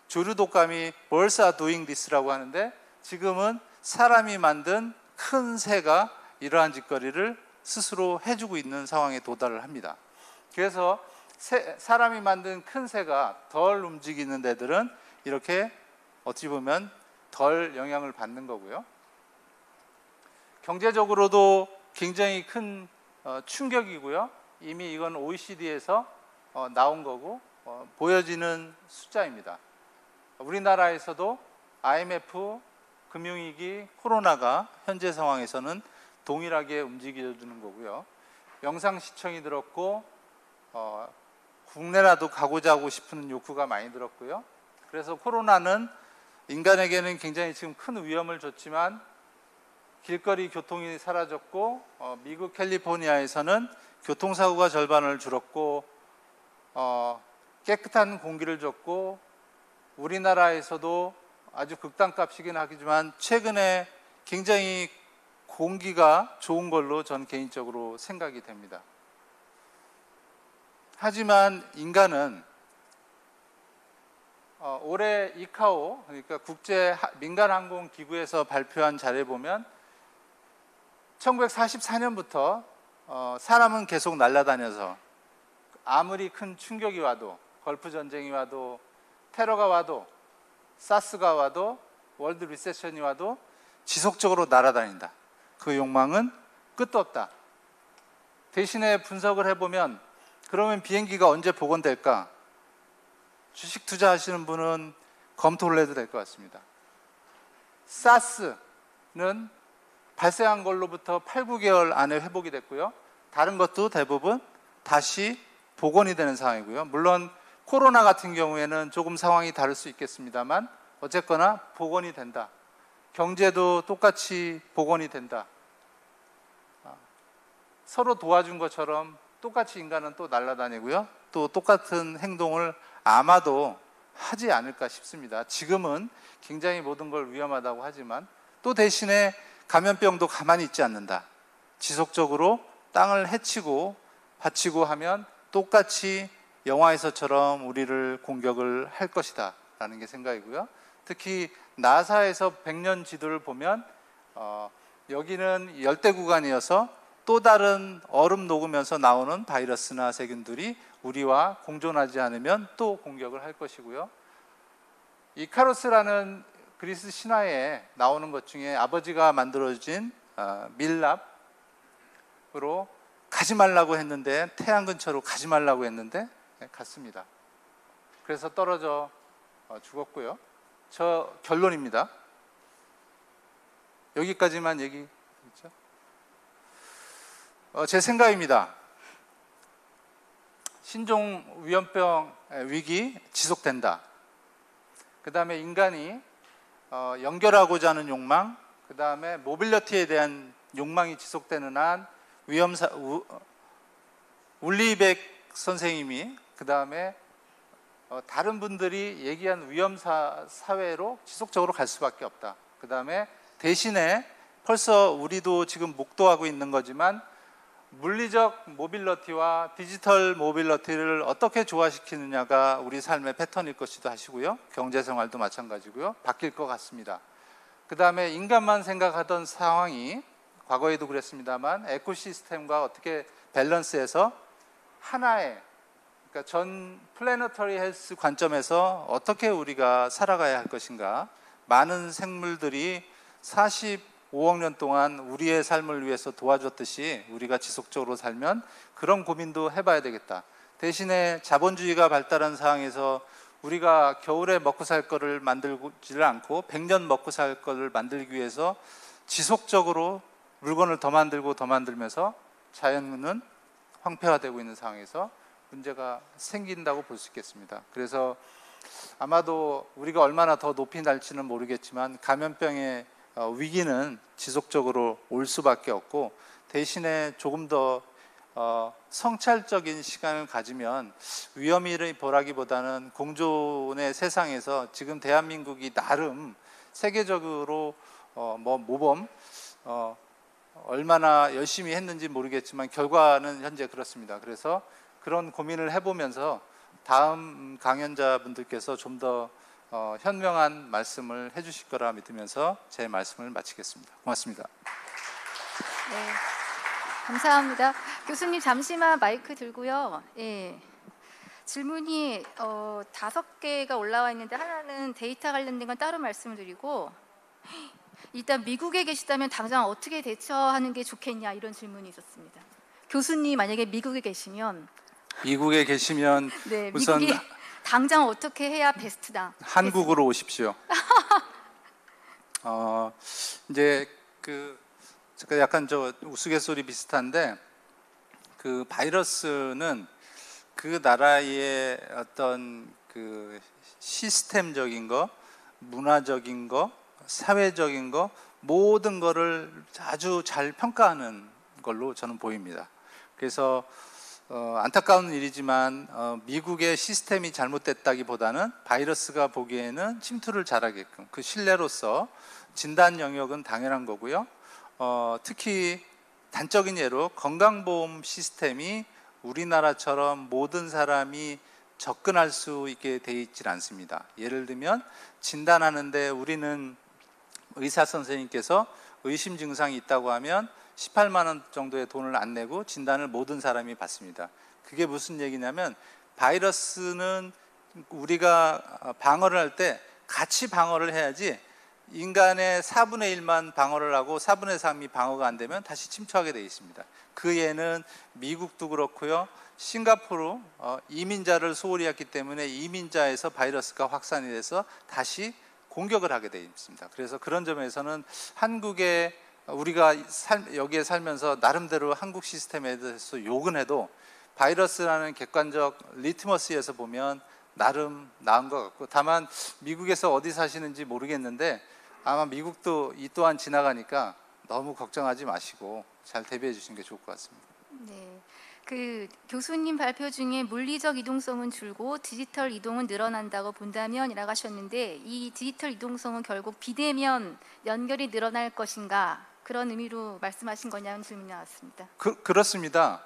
조류 독감이 birds are doing this라고 하는데, 지금은 사람이 만든 큰 새가 이러한 짓거리를 스스로 해주고 있는 상황에 도달을 합니다. 그래서 사람이 만든 큰 새가 덜 움직이는 데들은 이렇게 어찌 보면 덜 영향을 받는 거고요. 경제적으로도 굉장히 큰 충격이고요. 이미 이건 OECD에서 나온 거고 보여지는 숫자입니다. 우리나라에서도 IMF 금융위기, 코로나가 현재 상황에서는 동일하게 움직여주는 거고요. 영상 시청이 들었고 국내라도 가고자 하고 싶은 욕구가 많이 들었고요. 그래서 코로나는 인간에게는 굉장히 지금 큰 위험을 줬지만 길거리 교통이 사라졌고 미국 캘리포니아에서는 교통사고가 절반을 줄었고 깨끗한 공기를 줬고 우리나라에서도 아주 극단값이긴 하지만 최근에 굉장히 공기가 좋은 걸로 전 개인적으로 생각이 됩니다. 하지만 인간은 올해 이카오, 그러니까 국제 민간항공기구에서 발표한 자료에 보면 1944년부터 사람은 계속 날아다녀서 아무리 큰 충격이 와도, 걸프 전쟁이 와도, 테러가 와도, 사스가 와도, 월드 리세션이 와도 지속적으로 날아다닌다. 그 욕망은 끝도 없다. 대신에 분석을 해보면 그러면 비행기가 언제 복원될까? 주식 투자하시는 분은 검토를 해도 될 것 같습니다. 사스는 발생한 걸로부터 8, 9개월 안에 회복이 됐고요. 다른 것도 대부분 다시 복원이 되는 상황이고요. 물론 코로나 같은 경우에는 조금 상황이 다를 수 있겠습니다만 어쨌거나 복원이 된다. 경제도 똑같이 복원이 된다. 서로 도와준 것처럼 똑같이 인간은 또 날아다니고요. 또 똑같은 행동을 아마도 하지 않을까 싶습니다. 지금은 굉장히 모든 걸 위험하다고 하지만 또 대신에 감염병도 가만히 있지 않는다. 지속적으로 땅을 해치고 받치고 하면 똑같이 영화에서처럼 우리를 공격을 할 것이다 라는 게 생각이고요. 특히 나사에서 100년 지도를 보면 여기는 열대 구간이어서 또 다른 얼음 녹으면서 나오는 바이러스나 세균들이 우리와 공존하지 않으면 또 공격을 할 것이고요. 이카로스라는 그리스 신화에 나오는 것 중에 아버지가 만들어진 밀랍으로 가지 말라고 했는데 태양 근처로 가지 말라고 했는데 갔습니다. 그래서 떨어져 죽었고요. 저 결론입니다. 여기까지만 얘기했죠. 제 생각입니다. 신종 위험병 위기 지속된다. 그 다음에 인간이 연결하고자 하는 욕망, 그 다음에 모빌리티에 대한 욕망이 지속되는 한 울리백 선생님이 그 다음에 다른 분들이 얘기한 위험 사회로 지속적으로 갈 수밖에 없다. 그 다음에 대신에 벌써 우리도 지금 목도하고 있는 거지만 물리적 모빌리티와 디지털 모빌리티를 어떻게 조화시키느냐가 우리 삶의 패턴일 것이기도 하시고요. 경제생활도 마찬가지고요. 바뀔 것 같습니다. 그 다음에 인간만 생각하던 상황이 과거에도 그랬습니다만 에코시스템과 어떻게 밸런스해서 하나의 그러니까 전 플래너터리 헬스 관점에서 어떻게 우리가 살아가야 할 것인가. 많은 생물들이 45억 년 동안 우리의 삶을 위해서 도와줬듯이 우리가 지속적으로 살면 그런 고민도 해봐야 되겠다. 대신에 자본주의가 발달한 상황에서 우리가 겨울에 먹고 살 거를 만들지를 않고 100년 먹고 살 거를 만들기 위해서 지속적으로 물건을 더 만들고 더 만들면서 자연은 황폐화되고 있는 상황에서 문제가 생긴다고 볼 수 있겠습니다. 그래서 아마도 우리가 얼마나 더 높이 날지는 모르겠지만 감염병의 위기는 지속적으로 올 수밖에 없고 대신에 조금 더 성찰적인 시간을 가지면 위험을 보라기보다는 공존의 세상에서 지금 대한민국이 나름 세계적으로 모범 얼마나 열심히 했는지 모르겠지만 결과는 현재 그렇습니다. 그래서 그런 고민을 해보면서 다음 강연자분들께서 좀 더 현명한 말씀을 해주실 거라 믿으면서 제 말씀을 마치겠습니다. 고맙습니다. 네, 감사합니다. 교수님 잠시만 마이크 들고요. 예, 질문이 5개가 올라와 있는데 하나는 데이터 관련된 건 따로 말씀을 드리고 일단 미국에 계시다면 당장 어떻게 대처하는 게 좋겠냐 이런 질문이 있었습니다. 교수님 만약에 미국에 계시면 네, 우선 미국이 당장 어떻게 해야 베스트다. 한국으로 오십시오. 이제 제가 약간 저 우스갯소리 비슷한데 그 바이러스는 그 나라의 어떤 그 시스템적인 거, 문화적인 거, 사회적인 거 모든 거를 아주 잘 평가하는 걸로 저는 보입니다. 그래서 안타까운 일이지만 미국의 시스템이 잘못됐다기보다는 바이러스가 보기에는 침투를 잘하게끔 그 신뢰로서 진단 영역은 당연한 거고요. 특히 단적인 예로 건강보험 시스템이 우리나라처럼 모든 사람이 접근할 수 있게 돼 있질 않습니다. 예를 들면 진단하는데 우리는 의사 선생님께서 의심 증상이 있다고 하면 18만 원 정도의 돈을 안 내고 진단을 모든 사람이 받습니다. 그게 무슨 얘기냐면 바이러스는 우리가 방어를 할 때 같이 방어를 해야지 인간의 4분의 1만 방어를 하고 4분의 3이 방어가 안 되면 다시 침투하게 되어 있습니다. 그 예는 미국도 그렇고요. 싱가포르 이민자를 소홀히 했기 때문에 이민자에서 바이러스가 확산이 돼서 다시 공격을 하게 되어 있습니다. 그래서 그런 점에서는 한국의 우리가 여기에 살면서 나름대로 한국 시스템에 대해서 욕은 해도 바이러스라는 객관적 리트머스에서 보면 나름 나은 것 같고, 다만 미국에서 어디 사시는지 모르겠는데 아마 미국도 이 또한 지나가니까 너무 걱정하지 마시고 잘 대비해 주시는 게 좋을 것 같습니다. 네. 그 교수님 발표 중에 물리적 이동성은 줄고 디지털 이동은 늘어난다고 본다면이라고 하셨는데, 이 디지털 이동성은 결국 비대면 연결이 늘어날 것인가, 그런 의미로 말씀하신 거냐는 질문이 나왔습니다. 그렇습니다.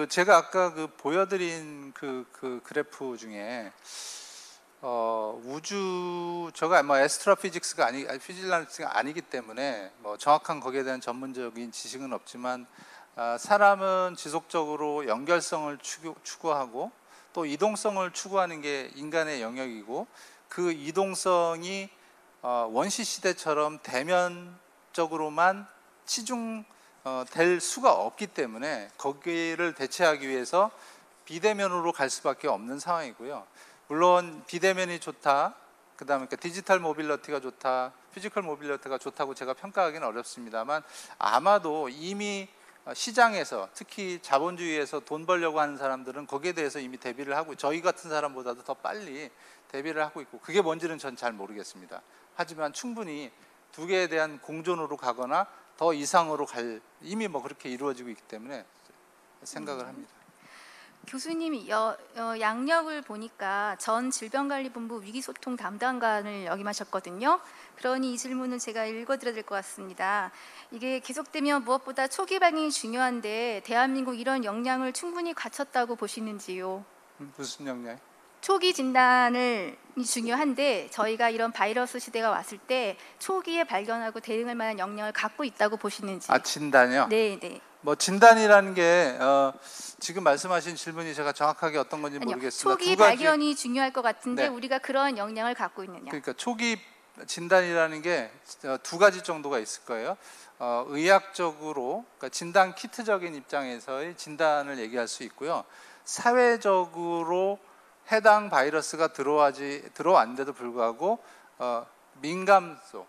제가 아까 보여드린 그 그래프 중에 우주 저가 에스트로피직스가 피질란스가 아니기 때문에 정확한 거기에 대한 전문적인 지식은 없지만 사람은 지속적으로 연결성을 추구하고 또 이동성을 추구하는 게 인간의 영역이고, 그 이동성이 원시 시대처럼 대면적으로만 될 수가 없기 때문에 거기를 대체하기 위해서 비대면으로 갈 수밖에 없는 상황이고요. 물론 비대면이 좋다, 그 다음에 디지털 모빌리티가 좋다, 피지컬 모빌리티가 좋다고 제가 평가하기는 어렵습니다만, 아마도 이미 시장에서 특히 자본주의에서 돈 벌려고 하는 사람들은 거기에 대해서 이미 대비를 하고, 저희 같은 사람보다도 더 빨리 대비를 하고 있고, 그게 뭔지는 전 잘 모르겠습니다. 하지만 충분히 두 개에 대한 공존으로 가거나 더 이상으로 이미 그렇게 이루어지고 있기 때문에 생각을 합니다. 교수님이 양력을 보니까 전 질병관리본부 위기소통 담당관을 역임하셨거든요. 그러니 이 질문은 제가 읽어드려야 될 것 같습니다. 이게 계속되면 무엇보다 초기 발견이 중요한데 대한민국 이런 역량을 충분히 갖췄다고 보시는지요? 무슨 역량? 초기 진단이 중요한데 저희가 이런 바이러스 시대가 왔을 때 초기에 발견하고 대응할 만한 역량을 갖고 있다고 보시는지. 진단이요? 네. 진단이라는 게 지금 말씀하신 질문이 제가 정확하게 어떤 건지 모르겠습니다. 초기 발견이 중요할 것 같은데 네. 우리가 그런 역량을 갖고 있느냐. 그러니까 초기 진단이라는 게 두 가지 정도가 있을 거예요. 의학적으로, 그러니까 진단 키트적인 입장에서의 진단을 얘기할 수 있고요. 사회적으로 해당 바이러스가 들어왔는데도 불구하고 민감도,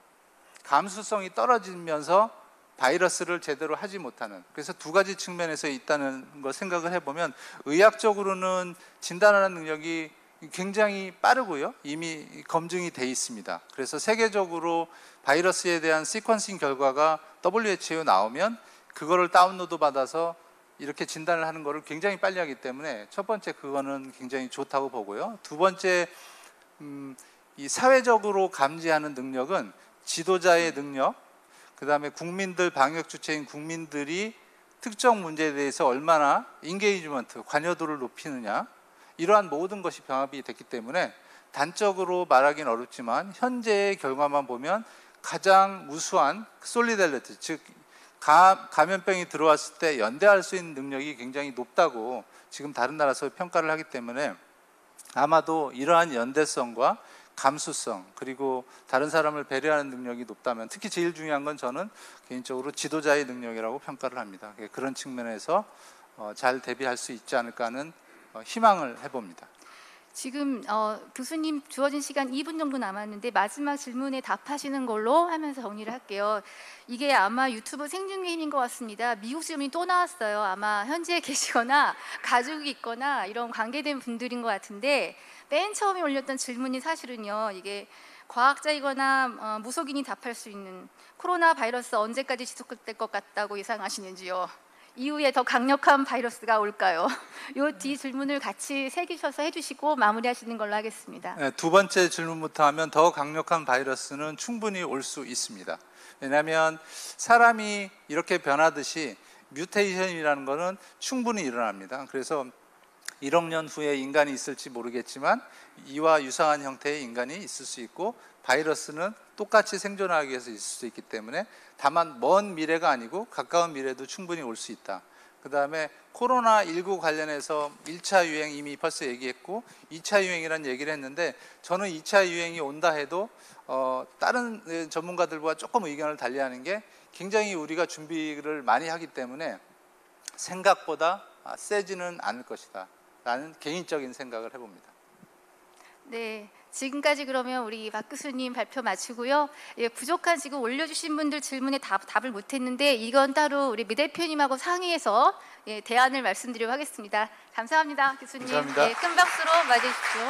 감수성이 떨어지면서 바이러스를 제대로 하지 못하는, 그래서 두 가지 측면에서 있다는 걸 생각을 해보면 의학적으로는 진단하는 능력이 굉장히 빠르고요. 이미 검증이 돼 있습니다. 그래서 세계적으로 바이러스에 대한 시퀀싱 결과가 WHO에 나오면 그거를 다운로드 받아서 이렇게 진단을 하는 거를 굉장히 빨리 하기 때문에 첫 번째 그거는 굉장히 좋다고 보고요. 두 번째, 이 사회적으로 감지하는 능력은 지도자의 능력, 그 다음에 국민들, 방역 주체인 국민들이 특정 문제에 대해서 얼마나 인게이지먼트, 관여도를 높이느냐, 이러한 모든 것이 병합이 됐기 때문에 단적으로 말하기는 어렵지만 현재의 결과만 보면 가장 우수한 솔리델리티, 즉 감염병이 들어왔을 때 연대할 수 있는 능력이 굉장히 높다고 지금 다른 나라에서 평가를 하기 때문에 아마도 이러한 연대성과 감수성, 그리고 다른 사람을 배려하는 능력이 높다면, 특히 제일 중요한 건 저는 개인적으로 지도자의 능력이라고 평가를 합니다. 그런 측면에서 잘 대비할 수 있지 않을까 하는 희망을 해봅니다. 지금 교수님 주어진 시간 2분 정도 남았는데 마지막 질문에 답하시는 걸로 하면서 정리를 할게요. 이게 아마 유튜브 생중계임인 것 같습니다. 미국 질문이 또 나왔어요. 아마 현지에 계시거나 가족이 있거나 이런 관계된 분들인 것 같은데 맨 처음에 올렸던 질문이 사실은요. 이게 과학자이거나 무속인이 답할 수 있는 코로나 바이러스 언제까지 지속될 것 같다고 예상하시는지요? 이후에 더 강력한 바이러스가 올까요? 이 뒤 질문을 같이 새기셔서 해주시고 마무리하시는 걸로 하겠습니다. 네, 두 번째 질문부터 하면 더 강력한 바이러스는 충분히 올 수 있습니다. 왜냐하면 사람이 이렇게 변하듯이 뮤테이션이라는 것은 충분히 일어납니다. 그래서 1억 년 후에 인간이 있을지 모르겠지만 이와 유사한 형태의 인간이 있을 수 있고 바이러스는 똑같이 생존하기 위해서 있을 수 있기 때문에 다만 먼 미래가 아니고 가까운 미래도 충분히 올 수 있다. 그 다음에 코로나19 관련해서 1차 유행 이미 벌써 얘기했고 2차 유행이라는 얘기를 했는데 저는 2차 유행이 온다 해도 다른 전문가들과 조금 의견을 달리하는 게 굉장히 우리가 준비를 많이 하기 때문에 생각보다 세지는 않을 것이다 라는 개인적인 생각을 해봅니다. 네, 지금까지 그러면 우리 박 교수님 발표 마치고요. 예, 부족한 지금 올려주신 분들 질문에 답을 못했는데 이건 따로 우리 미 대표님하고 상의해서 대안을 말씀드리도록 하겠습니다. 감사합니다, 교수님. 감사합니다. 예, 큰 박수로 맞이해 주십시오.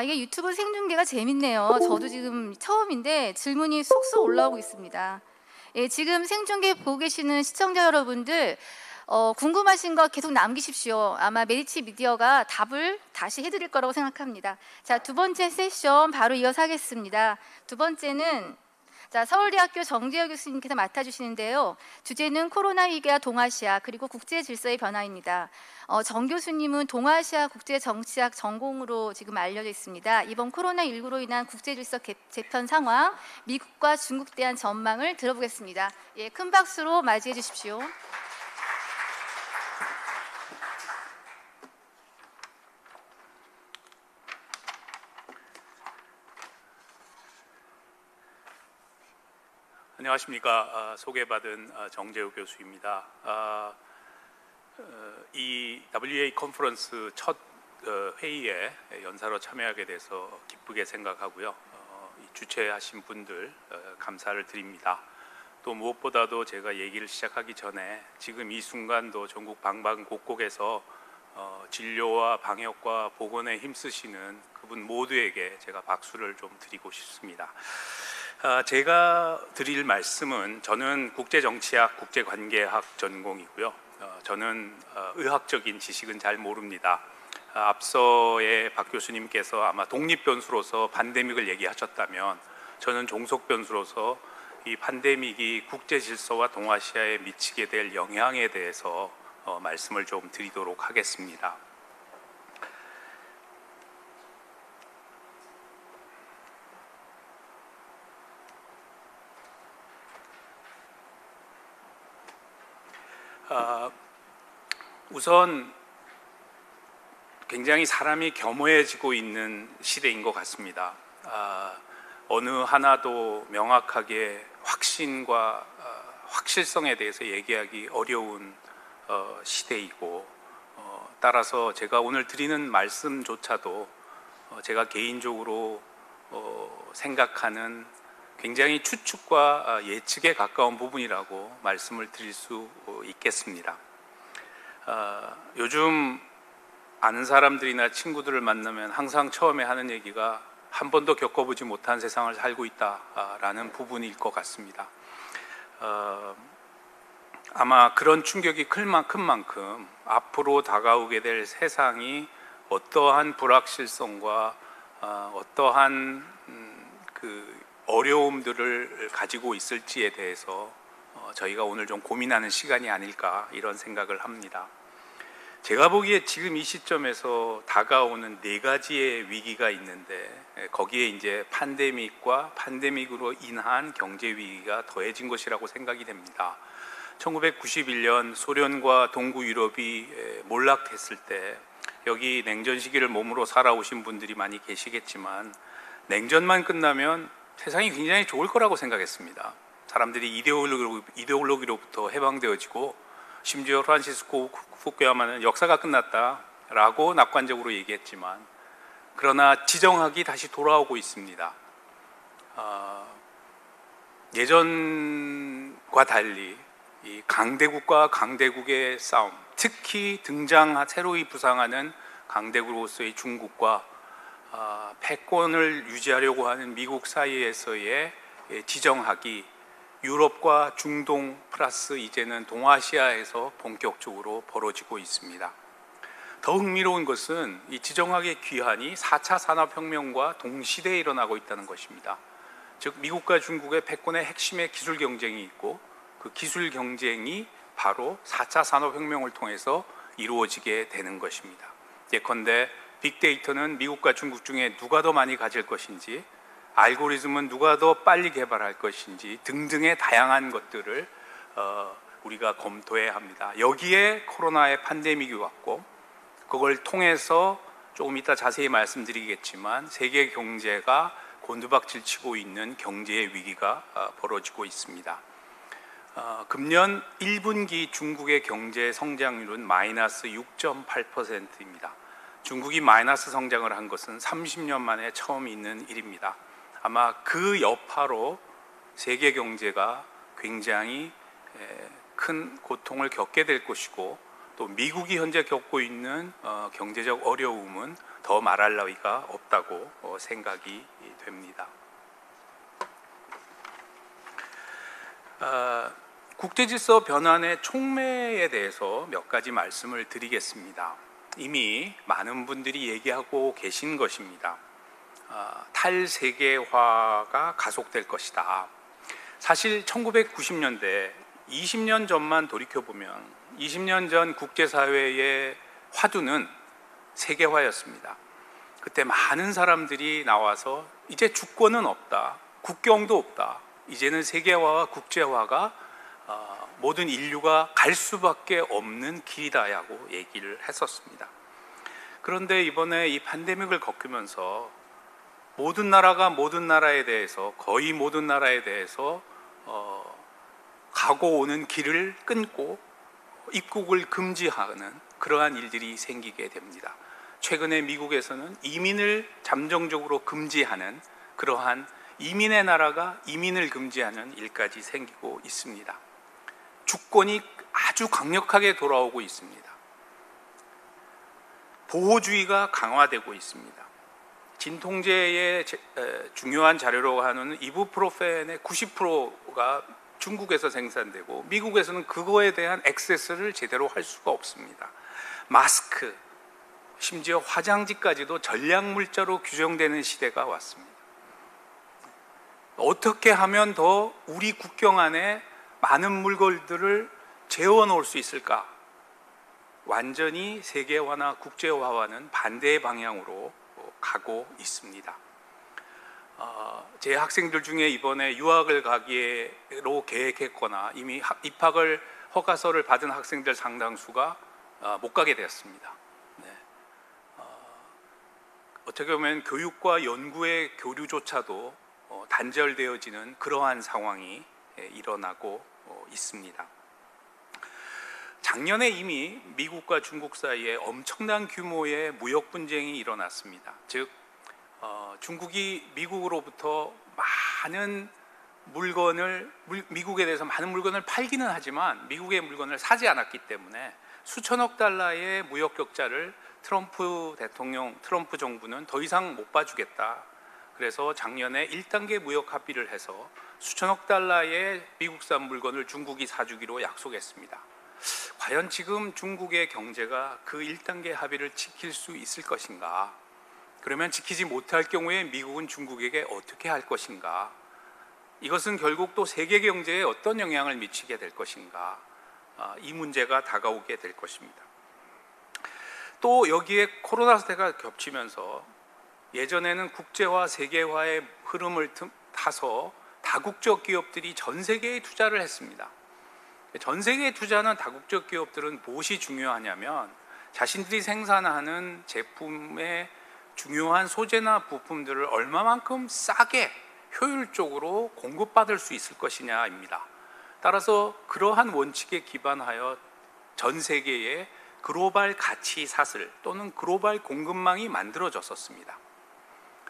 이게 유튜브 생중계가 재밌네요. 저도 지금 처음인데 질문이 쏙쏙 올라오고 있습니다. 예, 지금 생중계 보고 계시는 시청자 여러분들 궁금하신 거 계속 남기십시오. 아마 메디치 미디어가 답을 다시 해드릴 거라고 생각합니다. 자, 두 번째 세션 바로 이어서 하겠습니다. 두 번째는 서울대학교 정재혁 교수님께서 맡아주시는데요. 주제는 코로나 위기와 동아시아 그리고 국제 질서의 변화입니다. 정 교수님은 동아시아 국제 정치학 전공으로 지금 알려져 있습니다. 이번 코로나19로 인한 국제 질서 재편 상황, 미국과 중국에 대한 전망을 들어보겠습니다. 예, 큰 박수로 맞이해 주십시오. 안녕하십니까. 소개받은 정재욱 교수입니다. 이 WA 컨퍼런스 첫 회의에 연사로 참여하게 돼서 기쁘게 생각하고요. 주최하신 분들 감사를 드립니다. 또 무엇보다도 제가 얘기를 시작하기 전에 지금 이 순간도 전국 방방곡곡에서 진료와 방역과 보건에 힘쓰시는 그분 모두에게 제가 박수를 좀 드리고 싶습니다. 제가 드릴 말씀은 저는 국제정치학, 국제관계학 전공이고요. 저는 의학적인 지식은 잘 모릅니다. 앞서의 박 교수님께서 아마 독립변수로서 팬데믹을 얘기하셨다면 저는 종속변수로서 이 팬데믹이 국제질서와 동아시아에 미치게 될 영향에 대해서 말씀을 좀 드리도록 하겠습니다. 우선 굉장히 사람이 겸허해지고 있는 시대인 것 같습니다. 어느 하나도 명확하게 확신과 확실성에 대해서 얘기하기 어려운 시대이고 따라서 제가 오늘 드리는 말씀조차도 제가 개인적으로 생각하는 굉장히 추측과 예측에 가까운 부분이라고 말씀을 드릴 수 있겠습니다. 요즘 아는 사람들이나 친구들을 만나면 항상 처음에 하는 얘기가 한 번도 겪어보지 못한 세상을 살고 있다라는 부분일 것 같습니다. 아마 그런 충격이 큰 만큼 앞으로 다가오게 될 세상이 어떠한 불확실성과 어떠한 그 어려움들을 가지고 있을지에 대해서 저희가 오늘 좀 고민하는 시간이 아닐까 이런 생각을 합니다. 제가 보기에 지금 이 시점에서 다가오는 4가지의 위기가 있는데 거기에 이제 팬데믹과 팬데믹으로 인한 경제 위기가 더해진 것이라고 생각이 됩니다. 1991년 소련과 동구 유럽이 몰락했을 때 여기 냉전 시기를 몸으로 살아오신 분들이 많이 계시겠지만 냉전만 끝나면 세상이 굉장히 좋을 거라고 생각했습니다. 사람들이 이데올로기로부터 해방되어지고 심지어 프란시스코 후쿠야마는 역사가 끝났다라고 낙관적으로 얘기했지만 그러나 지정학이 다시 돌아오고 있습니다. 예전과 달리 이 강대국과 강대국의 싸움, 특히 새로이 부상하는 강대국으로서의 중국과 패권을 유지하려고 하는 미국 사이에서의 지정학이 유럽과 중동 플러스 이제는 동아시아에서 본격적으로 벌어지고 있습니다. 더 흥미로운 것은 이 지정학의 귀환이 4차 산업혁명과 동시대에 일어나고 있다는 것입니다. 즉 미국과 중국의 패권의 핵심의 기술 경쟁이 있고 그 기술 경쟁이 바로 4차 산업혁명을 통해서 이루어지게 되는 것입니다. 예컨대 빅데이터는 미국과 중국 중에 누가 더 많이 가질 것인지, 알고리즘은 누가 더 빨리 개발할 것인지 등등의 다양한 것들을 우리가 검토해야 합니다. 여기에 코로나의 팬데믹이 왔고 그걸 통해서 조금 이따 자세히 말씀드리겠지만 세계 경제가 곤두박질 치고 있는 경제의 위기가 벌어지고 있습니다. 금년 1분기 중국의 경제 성장률은 마이너스 6.8%입니다. 중국이 마이너스 성장을 한 것은 30년 만에 처음 있는 일입니다. 아마 그 여파로 세계 경제가 굉장히 큰 고통을 겪게 될 것이고 또 미국이 현재 겪고 있는 경제적 어려움은 더 말할 나위가 없다고 생각이 됩니다. 국제질서 변환의 촉매에 대해서 몇 가지 말씀을 드리겠습니다. 이미 많은 분들이 얘기하고 계신 것입니다. 탈세계화가 가속될 것이다. 사실 1990년대 20년 전만 돌이켜보면 20년 전 국제사회의 화두는 세계화였습니다. 그때 많은 사람들이 나와서 이제 주권은 없다, 국경도 없다, 이제는 세계화와 국제화가 모든 인류가 갈 수밖에 없는 길이다라고 얘기를 했었습니다. 그런데 이번에 이 팬데믹을 겪으면서 모든 나라가 모든 나라에 대해서 거의 모든 나라에 대해서 가고 오는 길을 끊고 입국을 금지하는 그러한 일들이 생기게 됩니다. 최근에 미국에서는 이민을 잠정적으로 금지하는 그러한 이민의 나라가 이민을 금지하는 일까지 생기고 있습니다. 주권이 아주 강력하게 돌아오고 있습니다. 보호주의가 강화되고 있습니다. 진통제의 중요한 자료라고 하는 이부프로펜의 90%가 중국에서 생산되고 미국에서는 그거에 대한 액세스를 제대로 할 수가 없습니다. 마스크, 심지어 화장지까지도 전략물자로 규정되는 시대가 왔습니다. 어떻게 하면 더 우리 국경 안에 많은 물건들을 재워놓을 수 있을까? 완전히 세계화나 국제화와는 반대의 방향으로 가고 있습니다. 제 학생들 중에 이번에 유학을 가기로 계획했거나 이미 입학을 허가서를 받은 학생들 상당수가 못 가게 되었습니다. 네. 어떻게 보면 교육과 연구의 교류조차도 단절되어지는 그러한 상황이 일어나고 있습니다. 작년에 이미 미국과 중국 사이에 엄청난 규모의 무역 분쟁이 일어났습니다. 즉 중국이 미국으로부터 많은 물건을 미국에 대해서 많은 물건을 팔기는 하지만 미국의 물건을 사지 않았기 때문에 수천억 달러의 무역 격차를 트럼프 정부는 더 이상 못 봐주겠다. 그래서 작년에 1단계 무역 합의를 해서 수천억 달러의 미국산 물건을 중국이 사주기로 약속했습니다. 과연 지금 중국의 경제가 그 1단계 합의를 지킬 수 있을 것인가? 그러면 지키지 못할 경우에 미국은 중국에게 어떻게 할 것인가? 이것은 결국 또 세계 경제에 어떤 영향을 미치게 될 것인가? 이 문제가 다가오게 될 것입니다. 또 여기에 코로나 사태가 겹치면서 예전에는 국제화, 세계화의 흐름을 타서 다국적 기업들이 전 세계에 투자를 했습니다. 전 세계에 투자하는 다국적 기업들은 무엇이 중요하냐면 자신들이 생산하는 제품의 중요한 소재나 부품들을 얼마만큼 싸게 효율적으로 공급받을 수 있을 것이냐입니다. 따라서 그러한 원칙에 기반하여 전 세계에 글로벌 가치 사슬 또는 글로벌 공급망이 만들어졌었습니다.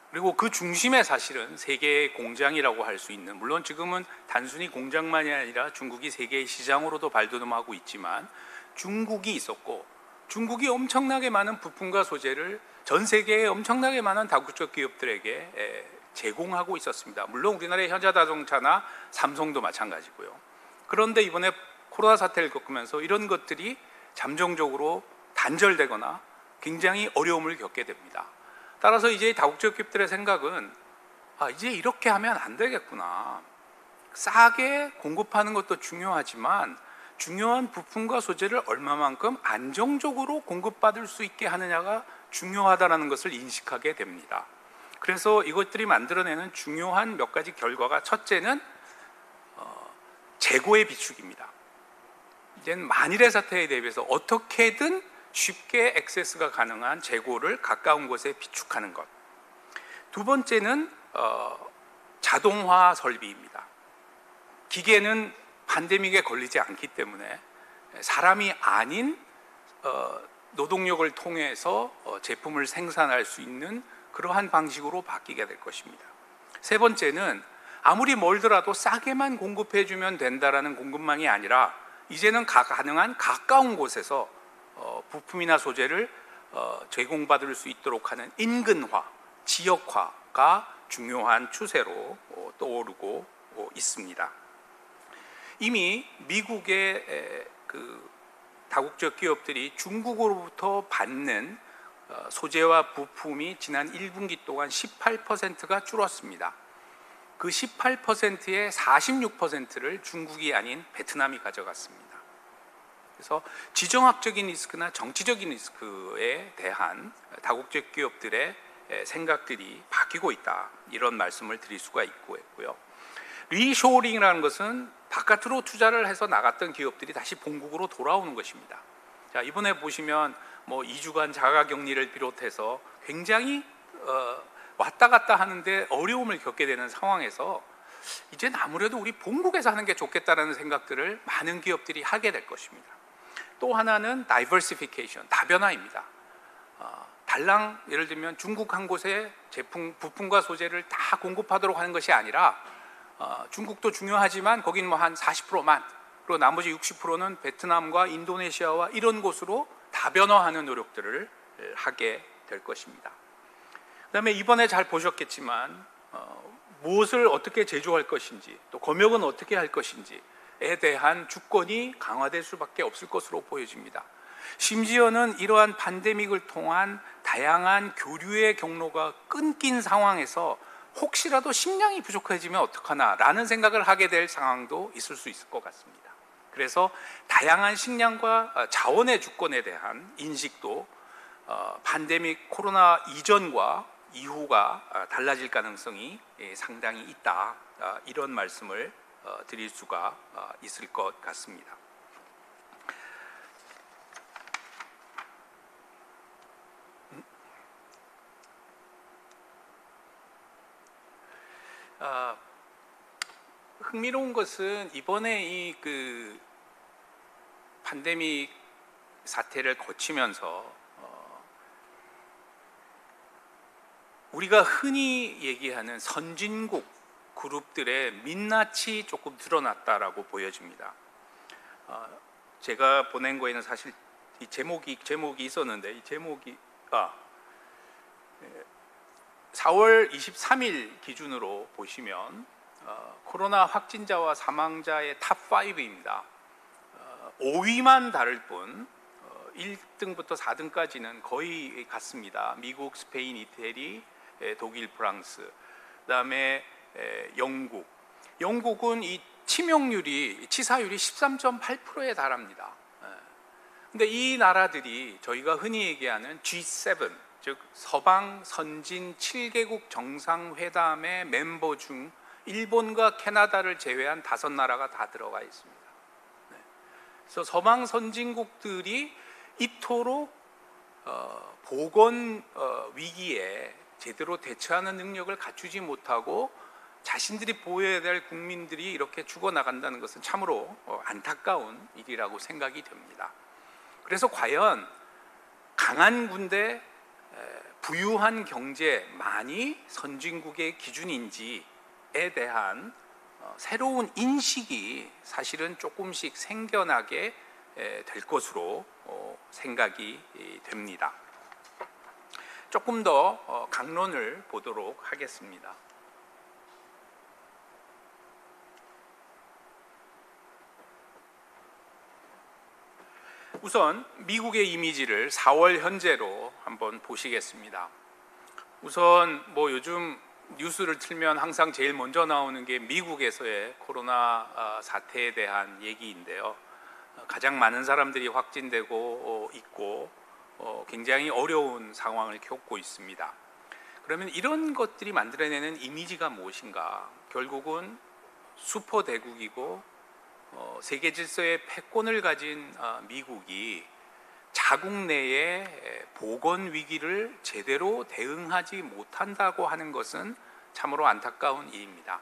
그리고 그 중심에 사실은 세계의 공장이라고 할 수 있는, 물론 지금은 단순히 공장만이 아니라 중국이 세계의 시장으로도 발돋움하고 있지만 중국이 있었고, 중국이 엄청나게 많은 부품과 소재를 전 세계에 엄청나게 많은 다국적 기업들에게 제공하고 있었습니다. 물론 우리나라의 현대자동차나 삼성도 마찬가지고요. 그런데 이번에 코로나 사태를 겪으면서 이런 것들이 잠정적으로 단절되거나 굉장히 어려움을 겪게 됩니다. 따라서 이제 다국적 기업들의 생각은 이제 이렇게 하면 안 되겠구나. 싸게 공급하는 것도 중요하지만 중요한 부품과 소재를 얼마만큼 안정적으로 공급받을 수 있게 하느냐가 중요하다는 것을 인식하게 됩니다. 그래서 이것들이 만들어내는 중요한 몇 가지 결과가, 첫째는 재고의 비축입니다. 이제는 만일의 사태에 대비해서 어떻게든 쉽게 액세스가 가능한 재고를 가까운 곳에 비축하는 것. 두 번째는 자동화 설비입니다. 기계는 팬데믹에 걸리지 않기 때문에 사람이 아닌 노동력을 통해서 제품을 생산할 수 있는 그러한 방식으로 바뀌게 될 것입니다. 세 번째는 아무리 멀더라도 싸게만 공급해주면 된다라는 공급망이 아니라 이제는 가능한 가까운 곳에서 부품이나 소재를 제공받을 수 있도록 하는 인근화, 지역화가 중요한 추세로 떠오르고 있습니다. 이미 미국의 그 다국적 기업들이 중국으로부터 받는 소재와 부품이 지난 1분기 동안 18%가 줄었습니다. 그 18%의 46%를 중국이 아닌 베트남이 가져갔습니다. 그래서 지정학적인 리스크나 정치적인 리스크에 대한 다국적 기업들의 생각들이 바뀌고 있다, 이런 말씀을 드릴 수가 있고요. 리쇼링이라는 것은 바깥으로 투자를 해서 나갔던 기업들이 다시 본국으로 돌아오는 것입니다. 자, 이번에 보시면 2주간 자가격리를 비롯해서 굉장히 왔다 갔다 하는데 어려움을 겪게 되는 상황에서 이제 아무래도 우리 본국에서 하는 게 좋겠다라는 생각들을 많은 기업들이 하게 될 것입니다. 또 하나는 다이버시피케이션, 다변화입니다. 달랑 예를 들면 중국 한 곳에 부품과 소재를 다 공급하도록 하는 것이 아니라 중국도 중요하지만 거기는 한 40%만, 그리고 나머지 60%는 베트남과 인도네시아와 이런 곳으로 다변화하는 노력들을 하게 될 것입니다. 그다음에 이번에 잘 보셨겠지만 무엇을 어떻게 제조할 것인지, 또 검역은 어떻게 할 것인지에 대한 주권이 강화될 수밖에 없을 것으로 보여집니다. 심지어는 이러한 팬데믹을 통한 다양한 교류의 경로가 끊긴 상황에서 혹시라도 식량이 부족해지면 어떡하나라는 생각을 하게 될 상황도 있을 수 있을 것 같습니다. 그래서 다양한 식량과 자원의 주권에 대한 인식도 팬데믹 코로나 이전과 이후가 달라질 가능성이 상당히 있다, 이런 말씀을 드릴 수가 있을 것 같습니다. 흥미로운 것은 이번에 이 팬데믹 사태를 거치면서 우리가 흔히 얘기하는 선진국 그룹들의 민낯이 조금 드러났다라고 보여집니다. 제가 보낸 거에는 사실 이 제목이 있었는데, 이 제목이 4월 23일 기준으로 보시면 코로나 확진자와 사망자의 탑 5입니다. 5위만 다를 뿐 1등부터 4등까지는 거의 같습니다. 미국, 스페인, 이태리, 독일, 프랑스, 그다음에 영국. 영국은 이 치사율이 13.8%에 달합니다. 근데 이 나라들이 저희가 흔히 얘기하는 G7, 즉 서방 선진 7개국 정상회담의 멤버 중 일본과 캐나다를 제외한 5나라가 다 들어가 있습니다. 그래서 서방 선진국들이 이토록 보건 위기에 제대로 대처하는 능력을 갖추지 못하고 자신들이 보호해야 될 국민들이 이렇게 죽어나간다는 것은 참으로 안타까운 일이라고 생각이 됩니다. 그래서 과연 강한 군대, 부유한 경제만이 선진국의 기준인지에 대한 새로운 인식이 사실은 조금씩 생겨나게 될 것으로 생각이 됩니다. 조금 더 강론을 보도록 하겠습니다. 우선 미국의 이미지를 4월 현재로 한번 보시겠습니다. 우선 뭐 요즘 뉴스를 틀면 항상 제일 먼저 나오는 게 미국에서의 코로나 사태에 대한 얘기인데요. 가장 많은 사람들이 확진되고 있고 굉장히 어려운 상황을 겪고 있습니다. 그러면 이런 것들이 만들어내는 이미지가 무엇인가? 결국은 슈퍼 대국이고 세계 질서의 패권을 가진 미국이 자국 내의 보건 위기를 제대로 대응하지 못한다고 하는 것은 참으로 안타까운 일입니다.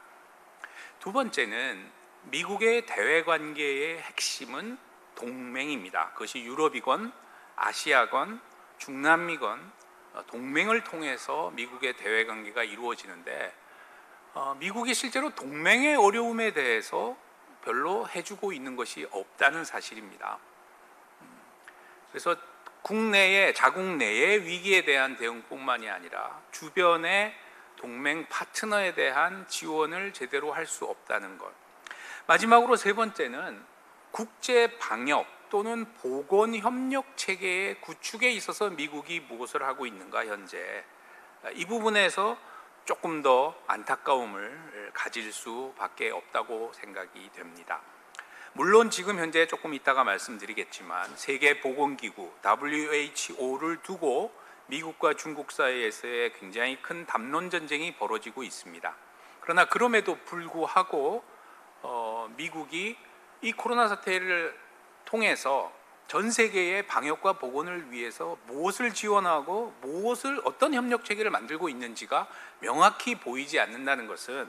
두 번째는 미국의 대외 관계의 핵심은 동맹입니다. 그것이 유럽이건 아시아건 중남미건 동맹을 통해서 미국의 대외 관계가 이루어지는데 미국이 실제로 동맹의 어려움에 대해서 별로 해주고 있는 것이 없다는 사실입니다. 그래서 국내의 자국 내의 위기에 대한 대응뿐만이 아니라 주변의 동맹 파트너에 대한 지원을 제대로 할 수 없다는 것. 마지막으로 세 번째는 국제 방역 또는 보건 협력 체계의 구축에 있어서 미국이 무엇을 하고 있는가 현재 이 부분에서 조금 더 안타까움을 가질 수밖에 없다고 생각이 됩니다. 물론 지금 현재 조금 이따가 말씀드리겠지만 세계보건기구 WHO를 두고 미국과 중국 사이에서의 굉장히 큰 담론 전쟁이 벌어지고 있습니다. 그러나 그럼에도 불구하고 미국이 이 코로나 사태를 통해서 전 세계의 방역과 보건을 위해서 무엇을 지원하고 무엇을 어떤 협력 체계를 만들고 있는지가 명확히 보이지 않는다는 것은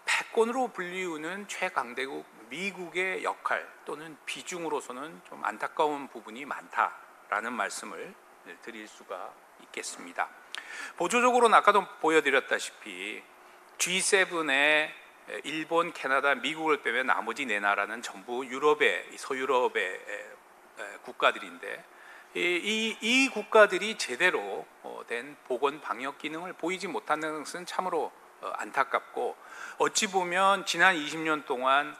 패권으로 불리우는 최강대국 미국의 역할 또는 비중으로서는 좀 안타까운 부분이 많다라는 말씀을 드릴 수가 있겠습니다. 보조적으로는 아까도 보여드렸다시피 G7의 일본, 캐나다, 미국을 빼면 나머지 네 나라는 전부 유럽의 서유럽의 국가들인데 이 국가들이 제대로 된 보건 방역 기능을 보이지 못하는 것은 참으로 안타깝고 어찌 보면 지난 20년 동안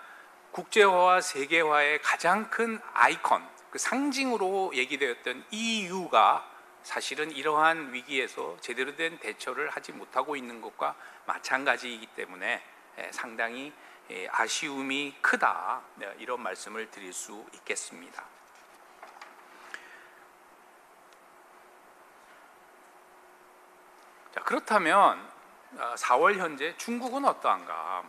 국제화와 세계화의 가장 큰 아이콘, 그 상징으로 얘기되었던 EU가 사실은 이러한 위기에서 제대로 된 대처를 하지 못하고 있는 것과 마찬가지이기 때문에 상당히 아쉬움이 크다 이런 말씀을 드릴 수 있겠습니다. 자, 그렇다면 4월 현재 중국은 어떠한가?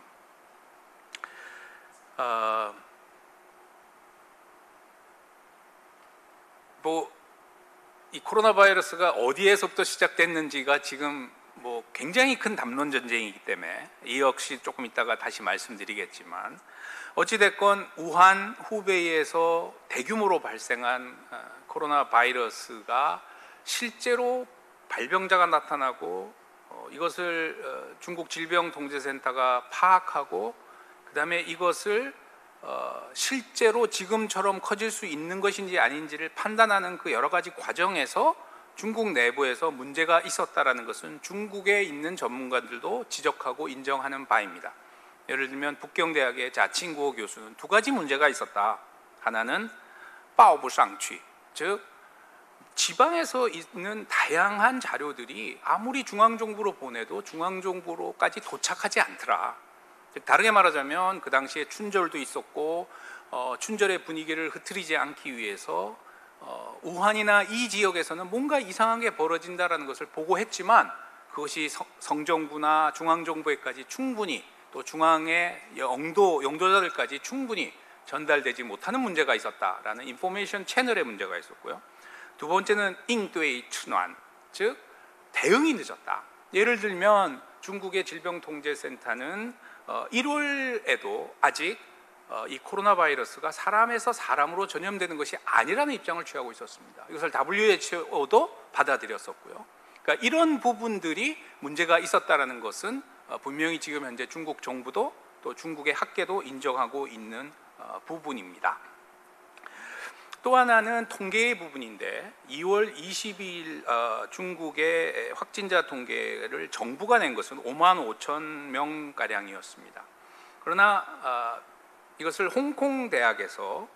이 코로나 바이러스가 어디에서부터 시작됐는지가 지금 굉장히 큰 담론 전쟁이기 때문에 이 역시 조금 이따가 다시 말씀드리겠지만 어찌됐건 우한 후베이에서 대규모로 발생한 코로나 바이러스가 실제로 발병자가 나타나고 이것을 중국 질병통제센터가 파악하고 그 다음에 이것을 실제로 지금처럼 커질 수 있는 것인지 아닌지를 판단하는 그 여러 가지 과정에서 중국 내부에서 문제가 있었다라는 것은 중국에 있는 전문가들도 지적하고 인정하는 바입니다. 예를 들면 북경대학의 자칭구호 교수는 두 가지 문제가 있었다. 하나는 빠오부상취, 즉 지방에서 있는 다양한 자료들이 아무리 중앙정부로 보내도 중앙정부로까지 도착하지 않더라. 즉 다르게 말하자면 그 당시에 춘절도 있었고 춘절의 분위기를 흐트리지 않기 위해서 우한이나 이 지역에서는 뭔가 이상한 게 벌어진다는 것을 보고했지만 그것이 성정부나 중앙정부에까지 충분히 또 중앙의 영도자들까지 충분히 전달되지 못하는 문제가 있었다라는 인포메이션 채널의 문제가 있었고요. 두 번째는 잉도의 춘환, 즉 대응이 늦었다. 예를 들면 중국의 질병통제센터는 1월에도 아직 이 코로나 바이러스가 사람에서 사람으로 전염되는 것이 아니라는 입장을 취하고 있었습니다. 이것을 WHO도 받아들였었고요. 그러니까 이런 부분들이 문제가 있었다는 것은 분명히 지금 현재 중국 정부도 또 중국의 학계도 인정하고 있는 부분입니다. 또 하나는 통계의 부분인데 2월 22일 중국의 확진자 통계를 정부가 낸 것은 5만 5천 명가량이었습니다. 그러나 이것을 홍콩 대학에서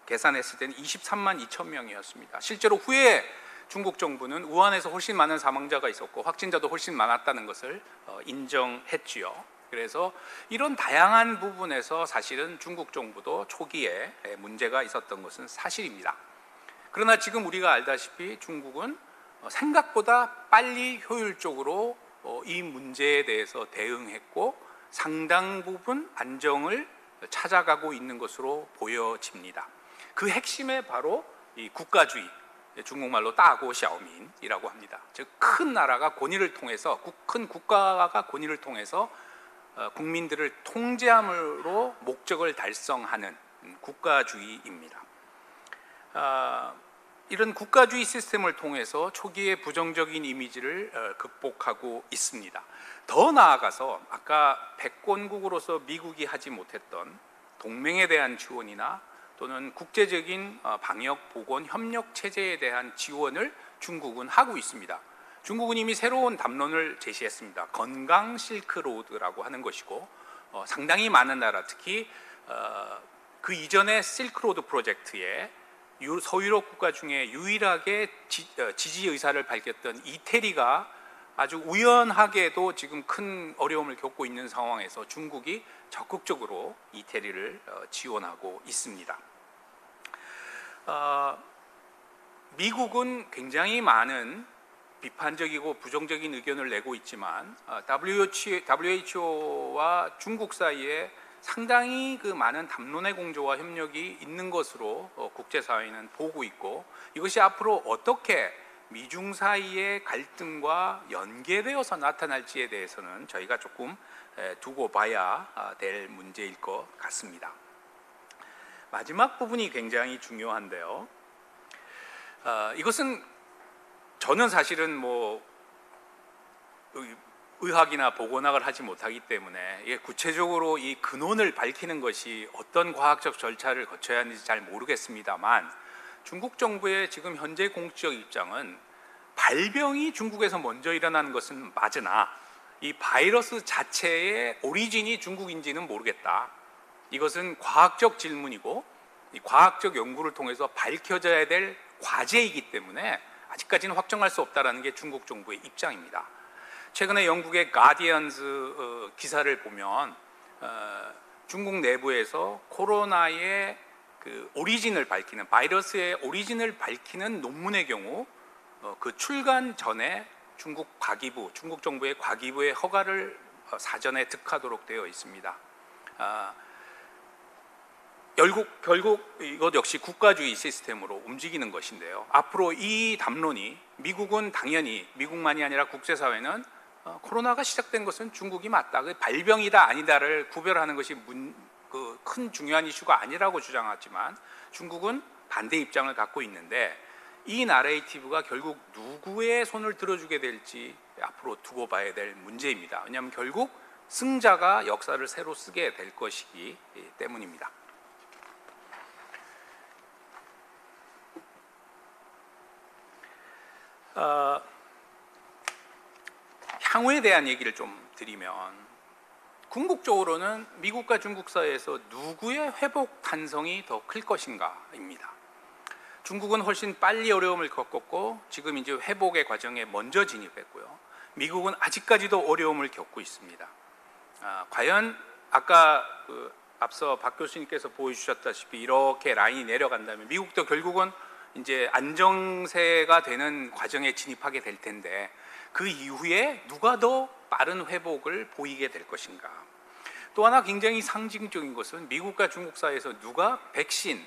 계산했을 때는 23만 2천 명이었습니다. 실제로 후에 중국 정부는 우한에서 훨씬 많은 사망자가 있었고 확진자도 훨씬 많았다는 것을 인정했지요. 그래서 이런 다양한 부분에서 사실은 중국 정부도 초기에 문제가 있었던 것은 사실입니다. 그러나 지금 우리가 알다시피 중국은 생각보다 빨리 효율적으로 이 문제에 대해서 대응했고 상당 부분 안정을 찾아가고 있는 것으로 보여집니다. 그 핵심에 바로 이 국가주의, 중국말로 따고 샤오민이라고 합니다. 즉 큰 나라가 권위를 통해서 큰 국가가 권위를 통해서 국민들을 통제함으로 목적을 달성하는 국가주의입니다. 이런 국가주의 시스템을 통해서 초기의 부정적인 이미지를 극복하고 있습니다. 더 나아가서 아까 패권국으로서 미국이 하지 못했던 동맹에 대한 지원이나 또는 국제적인 방역 보건 협력 체제에 대한 지원을 중국은 하고 있습니다. 중국은 이미 새로운 담론을 제시했습니다. 건강 실크로드라고 하는 것이고 상당히 많은 나라, 특히 그 이전의 실크로드 프로젝트에 서유럽 국가 중에 유일하게 지지 의사를 밝혔던 이태리가 아주 우연하게도 지금 큰 어려움을 겪고 있는 상황에서 중국이 적극적으로 이태리를 지원하고 있습니다. 미국은 굉장히 많은 비판적이고 부정적인 의견을 내고 있지만 WHO와 중국 사이에 상당히 그 많은 담론의 공조와 협력이 있는 것으로 국제사회는 보고 있고 이것이 앞으로 어떻게 미중 사이의 갈등과 연계되어서 나타날지에 대해서는 저희가 조금 두고 봐야 될 문제일 것 같습니다. 마지막 부분이 굉장히 중요한데요. 이것은 저는 사실은 의학이나 보건학을 하지 못하기 때문에 이게 구체적으로 이 근원을 밝히는 것이 어떤 과학적 절차를 거쳐야 하는지 잘 모르겠습니다만 중국 정부의 지금 현재 공식적 입장은 발병이 중국에서 먼저 일어나는 것은 맞으나 이 바이러스 자체의 오리진이 중국인지는 모르겠다. 이것은 과학적 질문이고 이 과학적 연구를 통해서 밝혀져야 될 과제이기 때문에 아직까지는 확정할 수 없다는 게 중국 정부의 입장입니다. 최근에 영국의 가디언즈 기사를 보면 중국 내부에서 코로나의 그 오리진을 밝히는 바이러스의 오리진을 밝히는 논문의 경우 그 출간 전에 중국 정부의 과기부의 허가를 사전에 득하도록 되어 있습니다. 결국 이것 역시 국가주의 시스템으로 움직이는 것인데요. 앞으로 이 담론이 미국은 당연히 미국만이 아니라 국제사회는 코로나가 시작된 것은 중국이 맞다. 그 발병이다 아니다를 구별하는 것이 큰 중요한 이슈가 아니라고 주장하지만 중국은 반대 입장을 갖고 있는데 이 나레이티브가 결국 누구의 손을 들어주게 될지 앞으로 두고 봐야 될 문제입니다. 왜냐하면 결국 승자가 역사를 새로 쓰게 될 것이기 때문입니다. 향후에 대한 얘기를 좀 드리면 궁극적으로는 미국과 중국 사이에서 누구의 회복 탄성이 더 클 것인가입니다. 중국은 훨씬 빨리 어려움을 겪었고 지금 이제 회복의 과정에 먼저 진입했고요. 미국은 아직까지도 어려움을 겪고 있습니다. 과연 아까 앞서 박 교수님께서 보여주셨다시피 이렇게 라인이 내려간다면 미국도 결국은 이제 안정세가 되는 과정에 진입하게 될 텐데 그 이후에 누가 더 빠른 회복을 보이게 될 것인가. 또 하나 굉장히 상징적인 것은 미국과 중국 사이에서 누가 백신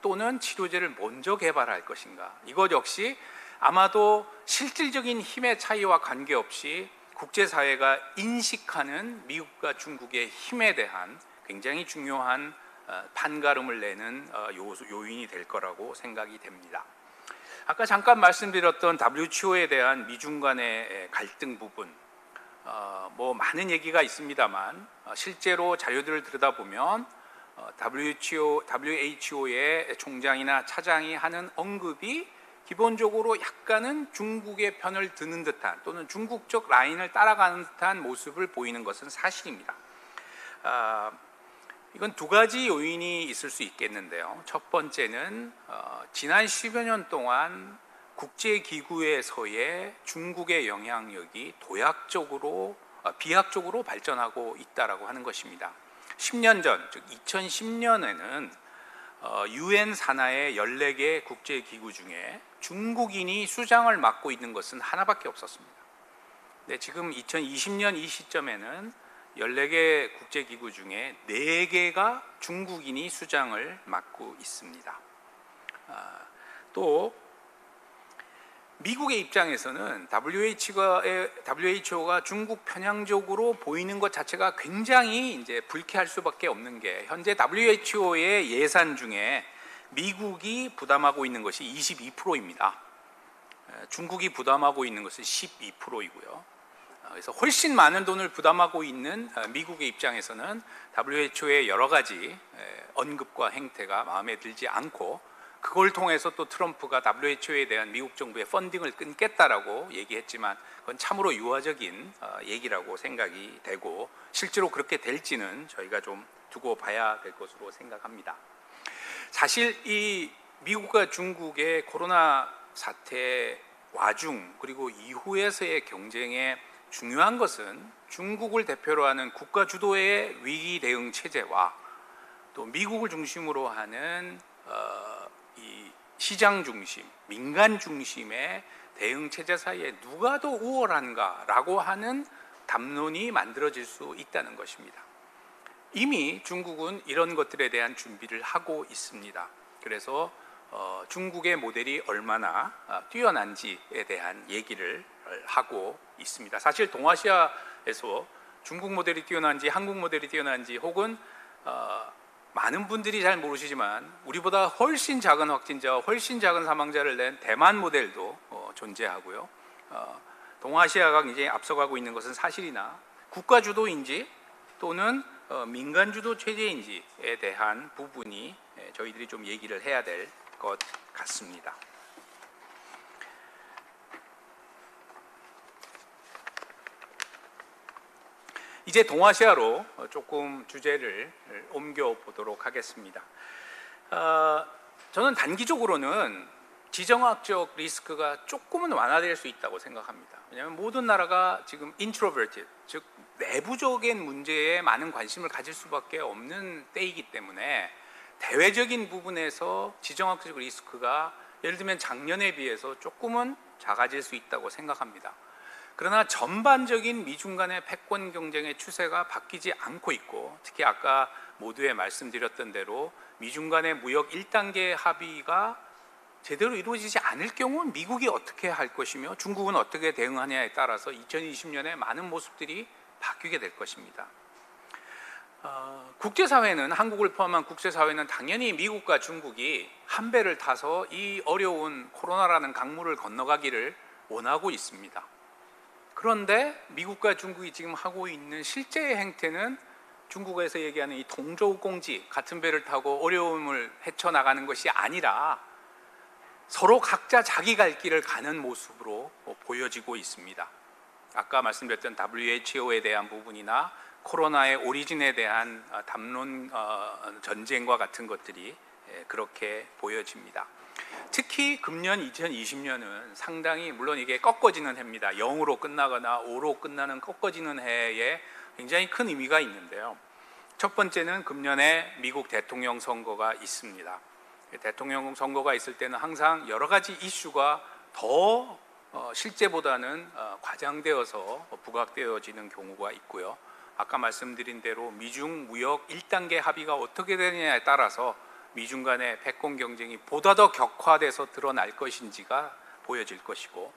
또는 치료제를 먼저 개발할 것인가. 이것 역시 아마도 실질적인 힘의 차이와 관계없이 국제사회가 인식하는 미국과 중국의 힘에 대한 굉장히 중요한 판가름을 내는 요인이 될 거라고 생각이 됩니다. 아까 잠깐 말씀드렸던 WTO에 대한 미중 간의 갈등 부분, 뭐 많은 얘기가 있습니다만 실제로 자료들을 들여다보면 WHO의 총장이나 차장이 하는 언급이 기본적으로 약간은 중국의 편을 드는 듯한 또는 중국적 라인을 따라가는 듯한 모습을 보이는 것은 사실입니다. 이건 두 가지 요인이 있을 수 있겠는데요. 첫 번째는 지난 10여 년 동안 국제기구에서의 중국의 영향력이 비약적으로 발전하고 있다라고 하는 것입니다. 10년 전, 즉 2010년에는 UN 산하의 14개 국제기구 중에 중국인이 수장을 맡고 있는 것은 하나밖에 없었습니다. 근데 지금 2020년 이 시점에는 14개 국제기구 중에 4개가 중국인이 수장을 맡고 있습니다. 또 미국의 입장에서는 WHO가 중국 편향적으로 보이는 것 자체가 굉장히 이제 불쾌할 수밖에 없는 게 현재 WHO의 예산 중에 미국이 부담하고 있는 것이 22%입니다. 중국이 부담하고 있는 것은 12%이고요. 그래서 훨씬 많은 돈을 부담하고 있는 미국의 입장에서는 WHO의 여러 가지 언급과 행태가 마음에 들지 않고 그걸 통해서 또 트럼프가 WHO에 대한 미국 정부의 펀딩을 끊겠다라고 얘기했지만 그건 참으로 유화적인 얘기라고 생각이 되고 실제로 그렇게 될지는 저희가 좀 두고 봐야 될 것으로 생각합니다. 사실 이 미국과 중국의 코로나 사태 와중 그리고 이후에서의 경쟁에 중요한 것은 중국을 대표로 하는 국가 주도의 위기 대응 체제와 또 미국을 중심으로 하는 이 시장 중심, 민간 중심의 대응 체제 사이에 누가 더 우월한가라고 하는 담론이 만들어질 수 있다는 것입니다. 이미 중국은 이런 것들에 대한 준비를 하고 있습니다. 그래서 중국의 모델이 얼마나 뛰어난지에 대한 얘기를 하고 있습니다. 사실 동아시아에서 중국 모델이 뛰어난지 한국 모델이 뛰어난지 혹은 많은 분들이 잘 모르시지만 우리보다 훨씬 작은 확진자와 훨씬 작은 사망자를 낸 대만 모델도 존재하고요. 동아시아가 굉장히 앞서가고 있는 것은 사실이나 국가 주도인지 또는 민간 주도 체제인지에 대한 부분이 저희들이 좀 얘기를 해야 될 것 같습니다. 이제 동아시아로 조금 주제를 옮겨 보도록 하겠습니다. 저는 단기적으로는 지정학적 리스크가 조금은 완화될 수 있다고 생각합니다. 왜냐하면 모든 나라가 지금 introverted, 즉 내부적인 문제에 많은 관심을 가질 수밖에 없는 때이기 때문에 대외적인 부분에서 지정학적 리스크가 예를 들면 작년에 비해서 조금은 작아질 수 있다고 생각합니다. 그러나 전반적인 미중 간의 패권 경쟁의 추세가 바뀌지 않고 있고 특히 아까 모두에 말씀드렸던 대로 미중 간의 무역 1단계 합의가 제대로 이루어지지 않을 경우 미국이 어떻게 할 것이며 중국은 어떻게 대응하냐에 따라서 2020년에 많은 모습들이 바뀌게 될 것입니다. 국제사회는 한국을 포함한 국제사회는 당연히 미국과 중국이 한 배를 타서 이 어려운 코로나라는 강물을 건너가기를 원하고 있습니다. 그런데 미국과 중국이 지금 하고 있는 실제의 행태는 중국에서 얘기하는 이 동저우공지 같은 배를 타고 어려움을 헤쳐나가는 것이 아니라 서로 각자 자기 갈 길을 가는 모습으로 보여지고 있습니다. 아까 말씀드렸던 WHO에 대한 부분이나 코로나의 오리진에 대한 담론 전쟁과 같은 것들이 그렇게 보여집니다. 특히 금년 2020년은 상당히 물론 이게 꺾어지는 해입니다. 0으로 끝나거나 5로 끝나는 꺾어지는 해에 굉장히 큰 의미가 있는데요. 첫 번째는 금년에 미국 대통령 선거가 있습니다. 대통령 선거가 있을 때는 항상 여러 가지 이슈가 더 실제보다는 과장되어서 부각되어지는 경우가 있고요. 아까 말씀드린 대로 미중 무역 1단계 합의가 어떻게 되느냐에 따라서 미중 간의 패권 경쟁이 보다 더 격화돼서 드러날 것인지가 보여질 것이고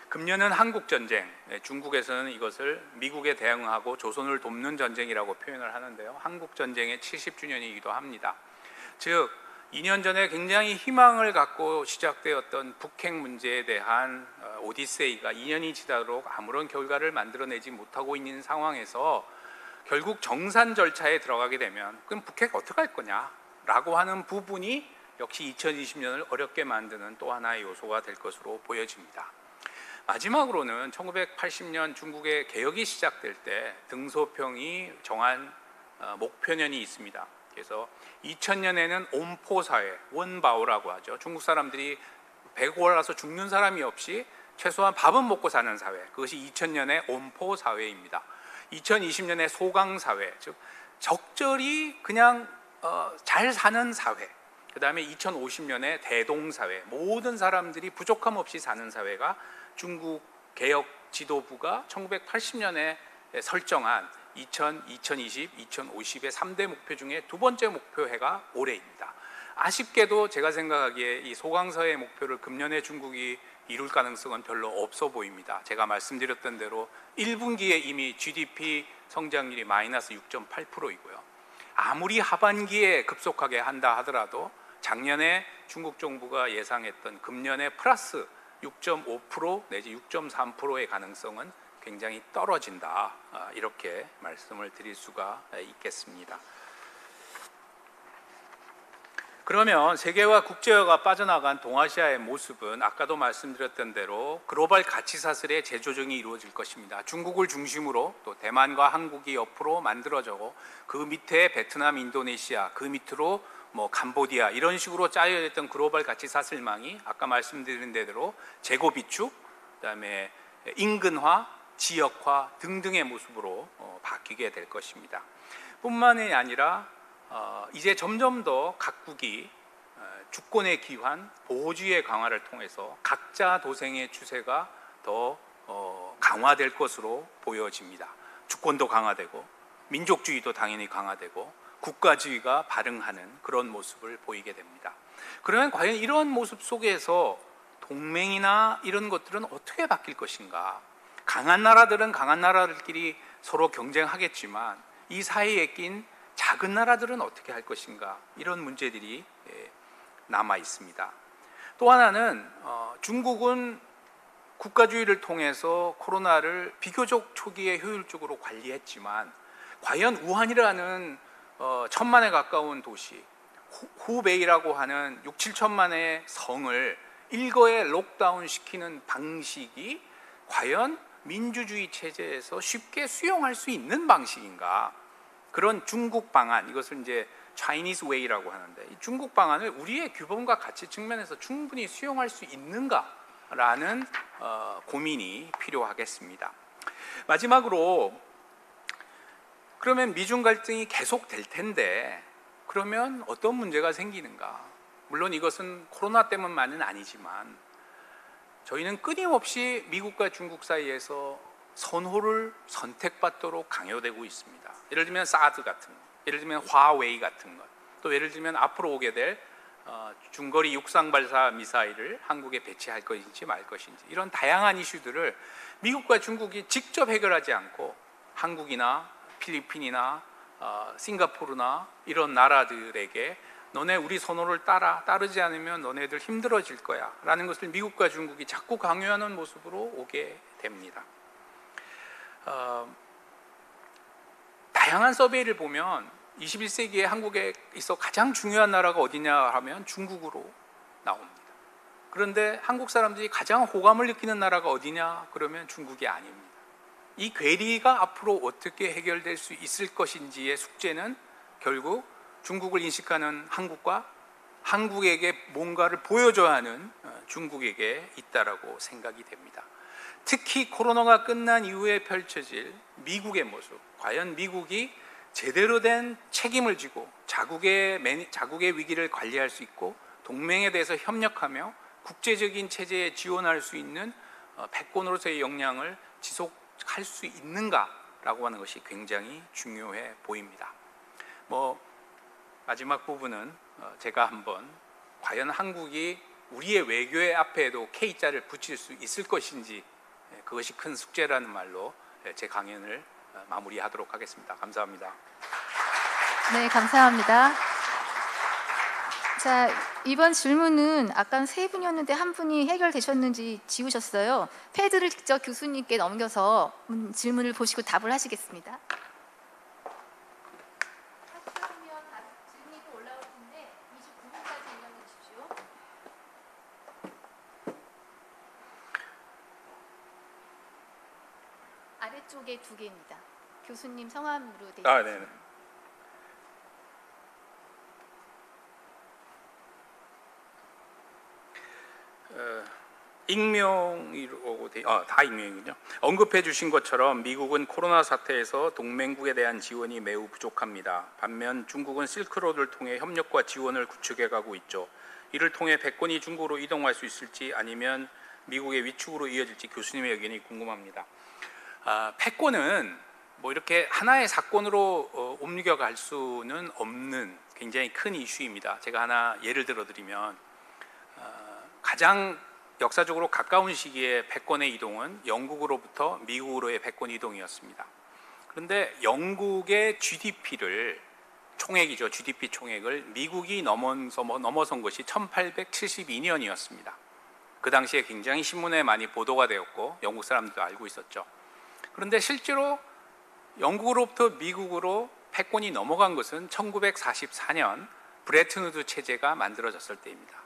금년은 한국 전쟁, 중국에서는 이것을 미국에 대응하고 조선을 돕는 전쟁이라고 표현을 하는데요. 한국 전쟁의 70주년이기도 합니다. 즉 2년 전에 굉장히 희망을 갖고 시작되었던 북핵 문제에 대한 오디세이가 2년이 지나도록 아무런 결과를 만들어내지 못하고 있는 상황에서 결국 정산 절차에 들어가게 되면 그럼 북핵 어떻게 할 거냐라고 하는 부분이 역시 2020년을 어렵게 만드는 또 하나의 요소가 될 것으로 보여집니다. 마지막으로는 1980년 중국의 개혁이 시작될 때 등소평이 정한 목표년이 있습니다. 그래서 2000년에는 온포사회, 원바오라고 하죠. 중국 사람들이 배고 올라서 죽는 사람이 없이 최소한 밥은 먹고 사는 사회, 그것이 2000년의 온포사회입니다. 2020년의 소강사회, 즉 적절히 그냥 잘 사는 사회, 그 다음에 2050년에 대동사회, 모든 사람들이 부족함 없이 사는 사회가 중국 개혁 지도부가 1980년에 설정한 2020, 2050의 3대 목표 중에 두 번째 목표해가 올해입니다. 아쉽게도 제가 생각하기에 이 소강사회 목표를 금년에 중국이 이룰 가능성은 별로 없어 보입니다. 제가 말씀드렸던 대로 1분기에 이미 GDP 성장률이 마이너스 6.8%이고요. 아무리 하반기에 급속하게 한다 하더라도 작년에 중국 정부가 예상했던 금년에 플러스 6.5% 내지 6.3%의 가능성은 굉장히 떨어진다, 이렇게 말씀을 드릴 수가 있겠습니다. 그러면 세계화 국제화가 빠져나간 동아시아의 모습은 아까도 말씀드렸던 대로 글로벌 가치사슬의 재조정이 이루어질 것입니다. 중국을 중심으로 또 대만과 한국이 옆으로 만들어져고 그 밑에 베트남, 인도네시아, 그 밑으로 캄보디아 이런 식으로 짜여졌던 글로벌 가치사슬망이 아까 말씀드린 대로 재고 비축, 그다음에 인근화, 지역화 등등의 모습으로 바뀌게 될 것입니다. 뿐만이 아니라 이제 점점 더 각국이 주권의 기환, 보호주의의 강화를 통해서 각자 도생의 추세가 더 강화될 것으로 보여집니다. 주권도 강화되고 민족주의도 당연히 강화되고 국가주의가 발흥하는 그런 모습을 보이게 됩니다. 그러면 과연 이런 모습 속에서 동맹이나 이런 것들은 어떻게 바뀔 것인가? 강한 나라들은 강한 나라들끼리 서로 경쟁하겠지만 이 사이에 낀 작은 나라들은 어떻게 할 것인가? 이런 문제들이 남아 있습니다. 또 하나는 중국은 국가주의를 통해서 코로나를 비교적 초기에 효율적으로 관리했지만 과연 우한이라는 1000만에 가까운 도시, 후베이라고 하는 6, 7천만의 성을 일거에 록다운 시키는 방식이 과연 민주주의 체제에서 쉽게 수용할 수 있는 방식인가? 그런 중국 방안, 이것을 이제 Chinese Way라고 하는데 이 중국 방안을 우리의 규범과 가치 측면에서 충분히 수용할 수 있는가라는 고민이 필요하겠습니다. 마지막으로 그러면 미중 갈등이 계속될 텐데 그러면 어떤 문제가 생기는가? 물론 이것은 코로나 때문만은 아니지만 저희는 끊임없이 미국과 중국 사이에서 선호를 선택받도록 강요되고 있습니다. 예를 들면 사드 같은 것, 예를 들면 화웨이 같은 것, 또 예를 들면 앞으로 오게 될 중거리 육상 발사 미사일을 한국에 배치할 것인지 말 것인지 이런 다양한 이슈들을 미국과 중국이 직접 해결하지 않고 한국이나 필리핀이나 싱가포르나 이런 나라들에게 너네 우리 선호를 따르지 않으면 너네들 힘들어질 거야 라는 것을 미국과 중국이 자꾸 강요하는 모습으로 오게 됩니다. 다양한 서베이를 보면 21세기에 한국에 있어 가장 중요한 나라가 어디냐 하면 중국으로 나옵니다. 그런데 한국 사람들이 가장 호감을 느끼는 나라가 어디냐 그러면 중국이 아닙니다. 이 괴리가 앞으로 어떻게 해결될 수 있을 것인지의 숙제는 결국 중국을 인식하는 한국과 한국에게 뭔가를 보여줘야 하는 중국에게 있다라고 생각이 됩니다. 특히 코로나가 끝난 이후에 펼쳐질 미국의 모습, 과연 미국이 제대로 된 책임을 지고 자국의 위기를 관리할 수 있고 동맹에 대해서 협력하며 국제적인 체제에 지원할 수 있는 패권으로서의 역량을 지속할 수 있는가라고 하는 것이 굉장히 중요해 보입니다. 마지막 부분은 제가 한번 과연 한국이 우리의 외교의 앞에도 K자를 붙일 수 있을 것인지 그것이 큰 숙제라는 말로 제 강연을 마무리하도록 하겠습니다. 감사합니다. 네, 감사합니다. 자, 이번 질문은 아까 세 분이었는데 한 분이 해결되셨는지 지우셨어요. 패드를 직접 교수님께 넘겨서 질문을 보시고 답을 하시겠습니다. 질문이 또 올라올 텐데 29분까지 연락해 주십시오. 아래쪽에 두 개입니다. 교수님 성함으로 되어 있습니다. 네. 익명이라고 다 익명이군요. 언급해 주신 것처럼 미국은 코로나 사태에서 동맹국에 대한 지원이 매우 부족합니다. 반면 중국은 실크로드를 통해 협력과 지원을 구축해 가고 있죠. 이를 통해 패권이 중국으로 이동할 수 있을지 아니면 미국의 위축으로 이어질지 교수님의 의견이 궁금합니다. 패권은 뭐 이렇게 하나의 사건으로 옮겨갈 수는 없는 굉장히 큰 이슈입니다. 제가 하나 예를 들어드리면 가장 역사적으로 가까운 시기에 패권의 이동은 영국으로부터 미국으로의 패권 이동이었습니다. 그런데 영국의 GDP를 총액이죠. GDP 총액을 미국이 넘어선 것이 1872년이었습니다. 그 당시에 굉장히 신문에 많이 보도가 되었고 영국 사람들도 알고 있었죠. 그런데 실제로 영국으로부터 미국으로 패권이 넘어간 것은 1944년 브레튼 우드 체제가 만들어졌을 때입니다.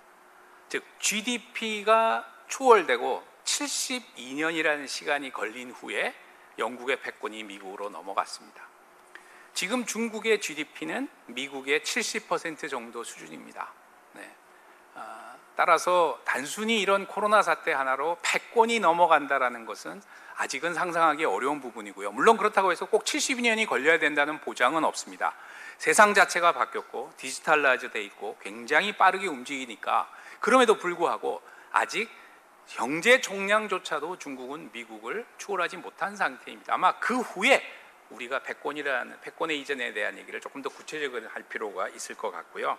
즉 GDP가 초월되고 72년이라는 시간이 걸린 후에 영국의 패권이 미국으로 넘어갔습니다. 지금 중국의 GDP는 미국의 70% 정도 수준입니다. 네. 따라서 단순히 이런 코로나 사태 하나로 패권이 넘어간다는 것은 아직은 상상하기 어려운 부분이고요. 물론 그렇다고 해서 꼭 72년이 걸려야 된다는 보장은 없습니다. 세상 자체가 바뀌었고 디지털라이즈 돼 있고 굉장히 빠르게 움직이니까 그럼에도 불구하고 아직 경제 총량조차도 중국은 미국을 추월하지 못한 상태입니다. 아마 그 후에 우리가 패권의 이전에 대한 얘기를 조금 더 구체적으로 할 필요가 있을 것 같고요.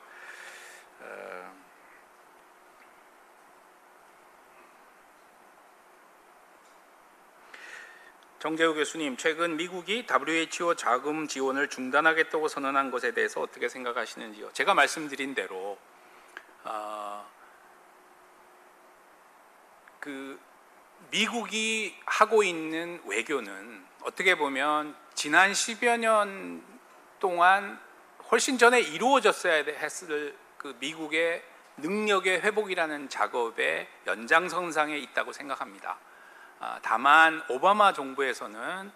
정재우 교수님, 최근 미국이 WHO 자금 지원을 중단하겠다고 선언한 것에 대해서 어떻게 생각하시는지요? 제가 말씀드린 대로 미국이 하고 있는 외교는 어떻게 보면 지난 10여 년 동안 훨씬 전에 이루어졌어야 했을 그 미국의 능력의 회복이라는 작업의 연장선상에 있다고 생각합니다. 다만 오바마 정부에서는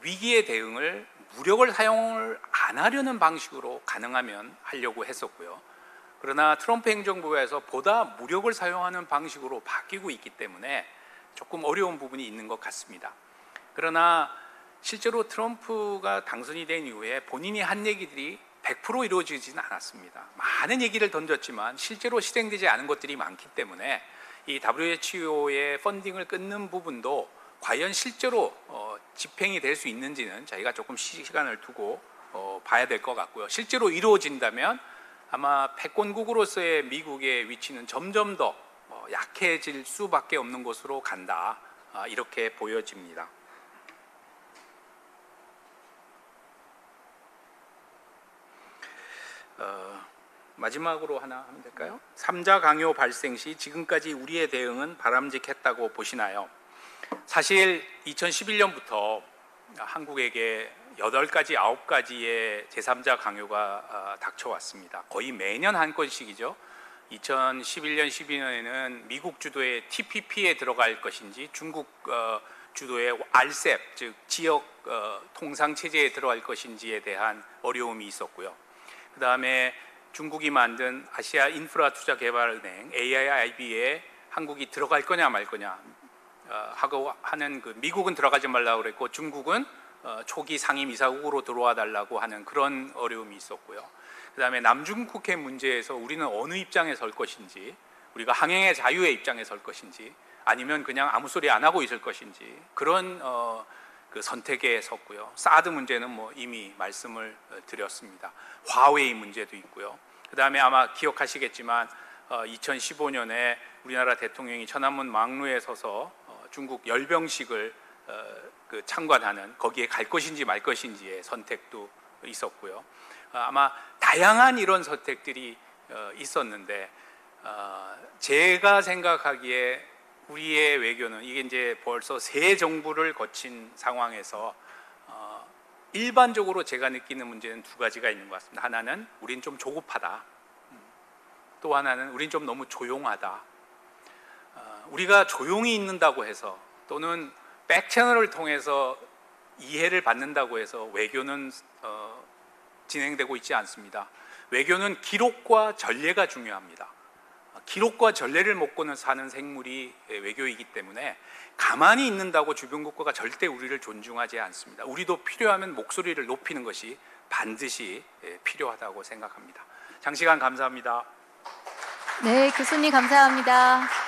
위기의 대응을 무력을 사용을 안 하려는 방식으로 가능하면 하려고 했었고요. 그러나 트럼프 행정부에서 보다 무력을 사용하는 방식으로 바뀌고 있기 때문에 조금 어려운 부분이 있는 것 같습니다. 그러나 실제로 트럼프가 당선이 된 이후에 본인이 한 얘기들이 100% 이루어지지는 않았습니다. 많은 얘기를 던졌지만 실제로 실행되지 않은 것들이 많기 때문에 이 WHO의 펀딩을 끊는 부분도 과연 실제로 집행이 될 수 있는지는 저희가 조금 시간을 두고 봐야 될 것 같고요. 실제로 이루어진다면 아마 패권국으로서의 미국의 위치는 점점 더 약해질 수밖에 없는 곳으로 간다, 이렇게 보여집니다. 마지막으로 하나 하면 될까요? 3자 강요 발생 시 지금까지 우리의 대응은 바람직했다고 보시나요? 사실 2011년부터 한국에게 8가지, 9가지의 제3자 강요가 닥쳐왔습니다. 거의 매년 한 건씩이죠. 2011년, 12년에는 미국 주도의 TPP에 들어갈 것인지 중국 주도의 RCEP, 즉 지역 통상체제에 들어갈 것인지에 대한 어려움이 있었고요. 그 다음에 중국이 만든 아시아 인프라 투자 개발은행 AIIB에 한국이 들어갈 거냐 말 거냐 하고 하는 그 미국은 들어가지 말라고 그랬고 중국은 초기 상임이사국으로 들어와 달라고 하는 그런 어려움이 있었고요. 그 다음에 남중국해 문제에서 우리는 어느 입장에 설 것인지, 우리가 항행의 자유의 입장에 설 것인지, 아니면 그냥 아무 소리 안 하고 있을 것인지, 그런 그 선택에 섰고요. 사드 문제는 뭐 이미 말씀을 드렸습니다. 화웨이 문제도 있고요. 그 다음에 아마 기억하시겠지만 2015년에 우리나라 대통령이 천안문 망루에 서서 중국 열병식을 그 참관하는, 거기에 갈 것인지 말 것인지의 선택도 있었고요. 아마 다양한 이런 선택들이 있었는데 제가 생각하기에 우리의 외교는 이게 이제 벌써 새 정부를 거친 상황에서 일반적으로 제가 느끼는 문제는 두 가지가 있는 것 같습니다. 하나는 우린 좀 조급하다. 또 하나는 우린 좀 너무 조용하다. 우리가 조용히 있는다고 해서 또는 백채널을 통해서 이해를 받는다고 해서 외교는 진행되고 있지 않습니다. 외교는 기록과 전례가 중요합니다. 기록과 전례를 먹고는 사는 생물이 외교이기 때문에 가만히 있는다고 주변 국가가 절대 우리를 존중하지 않습니다. 우리도 필요하면 목소리를 높이는 것이 반드시 필요하다고 생각합니다. 장시간 감사합니다. 네, 교수님 감사합니다.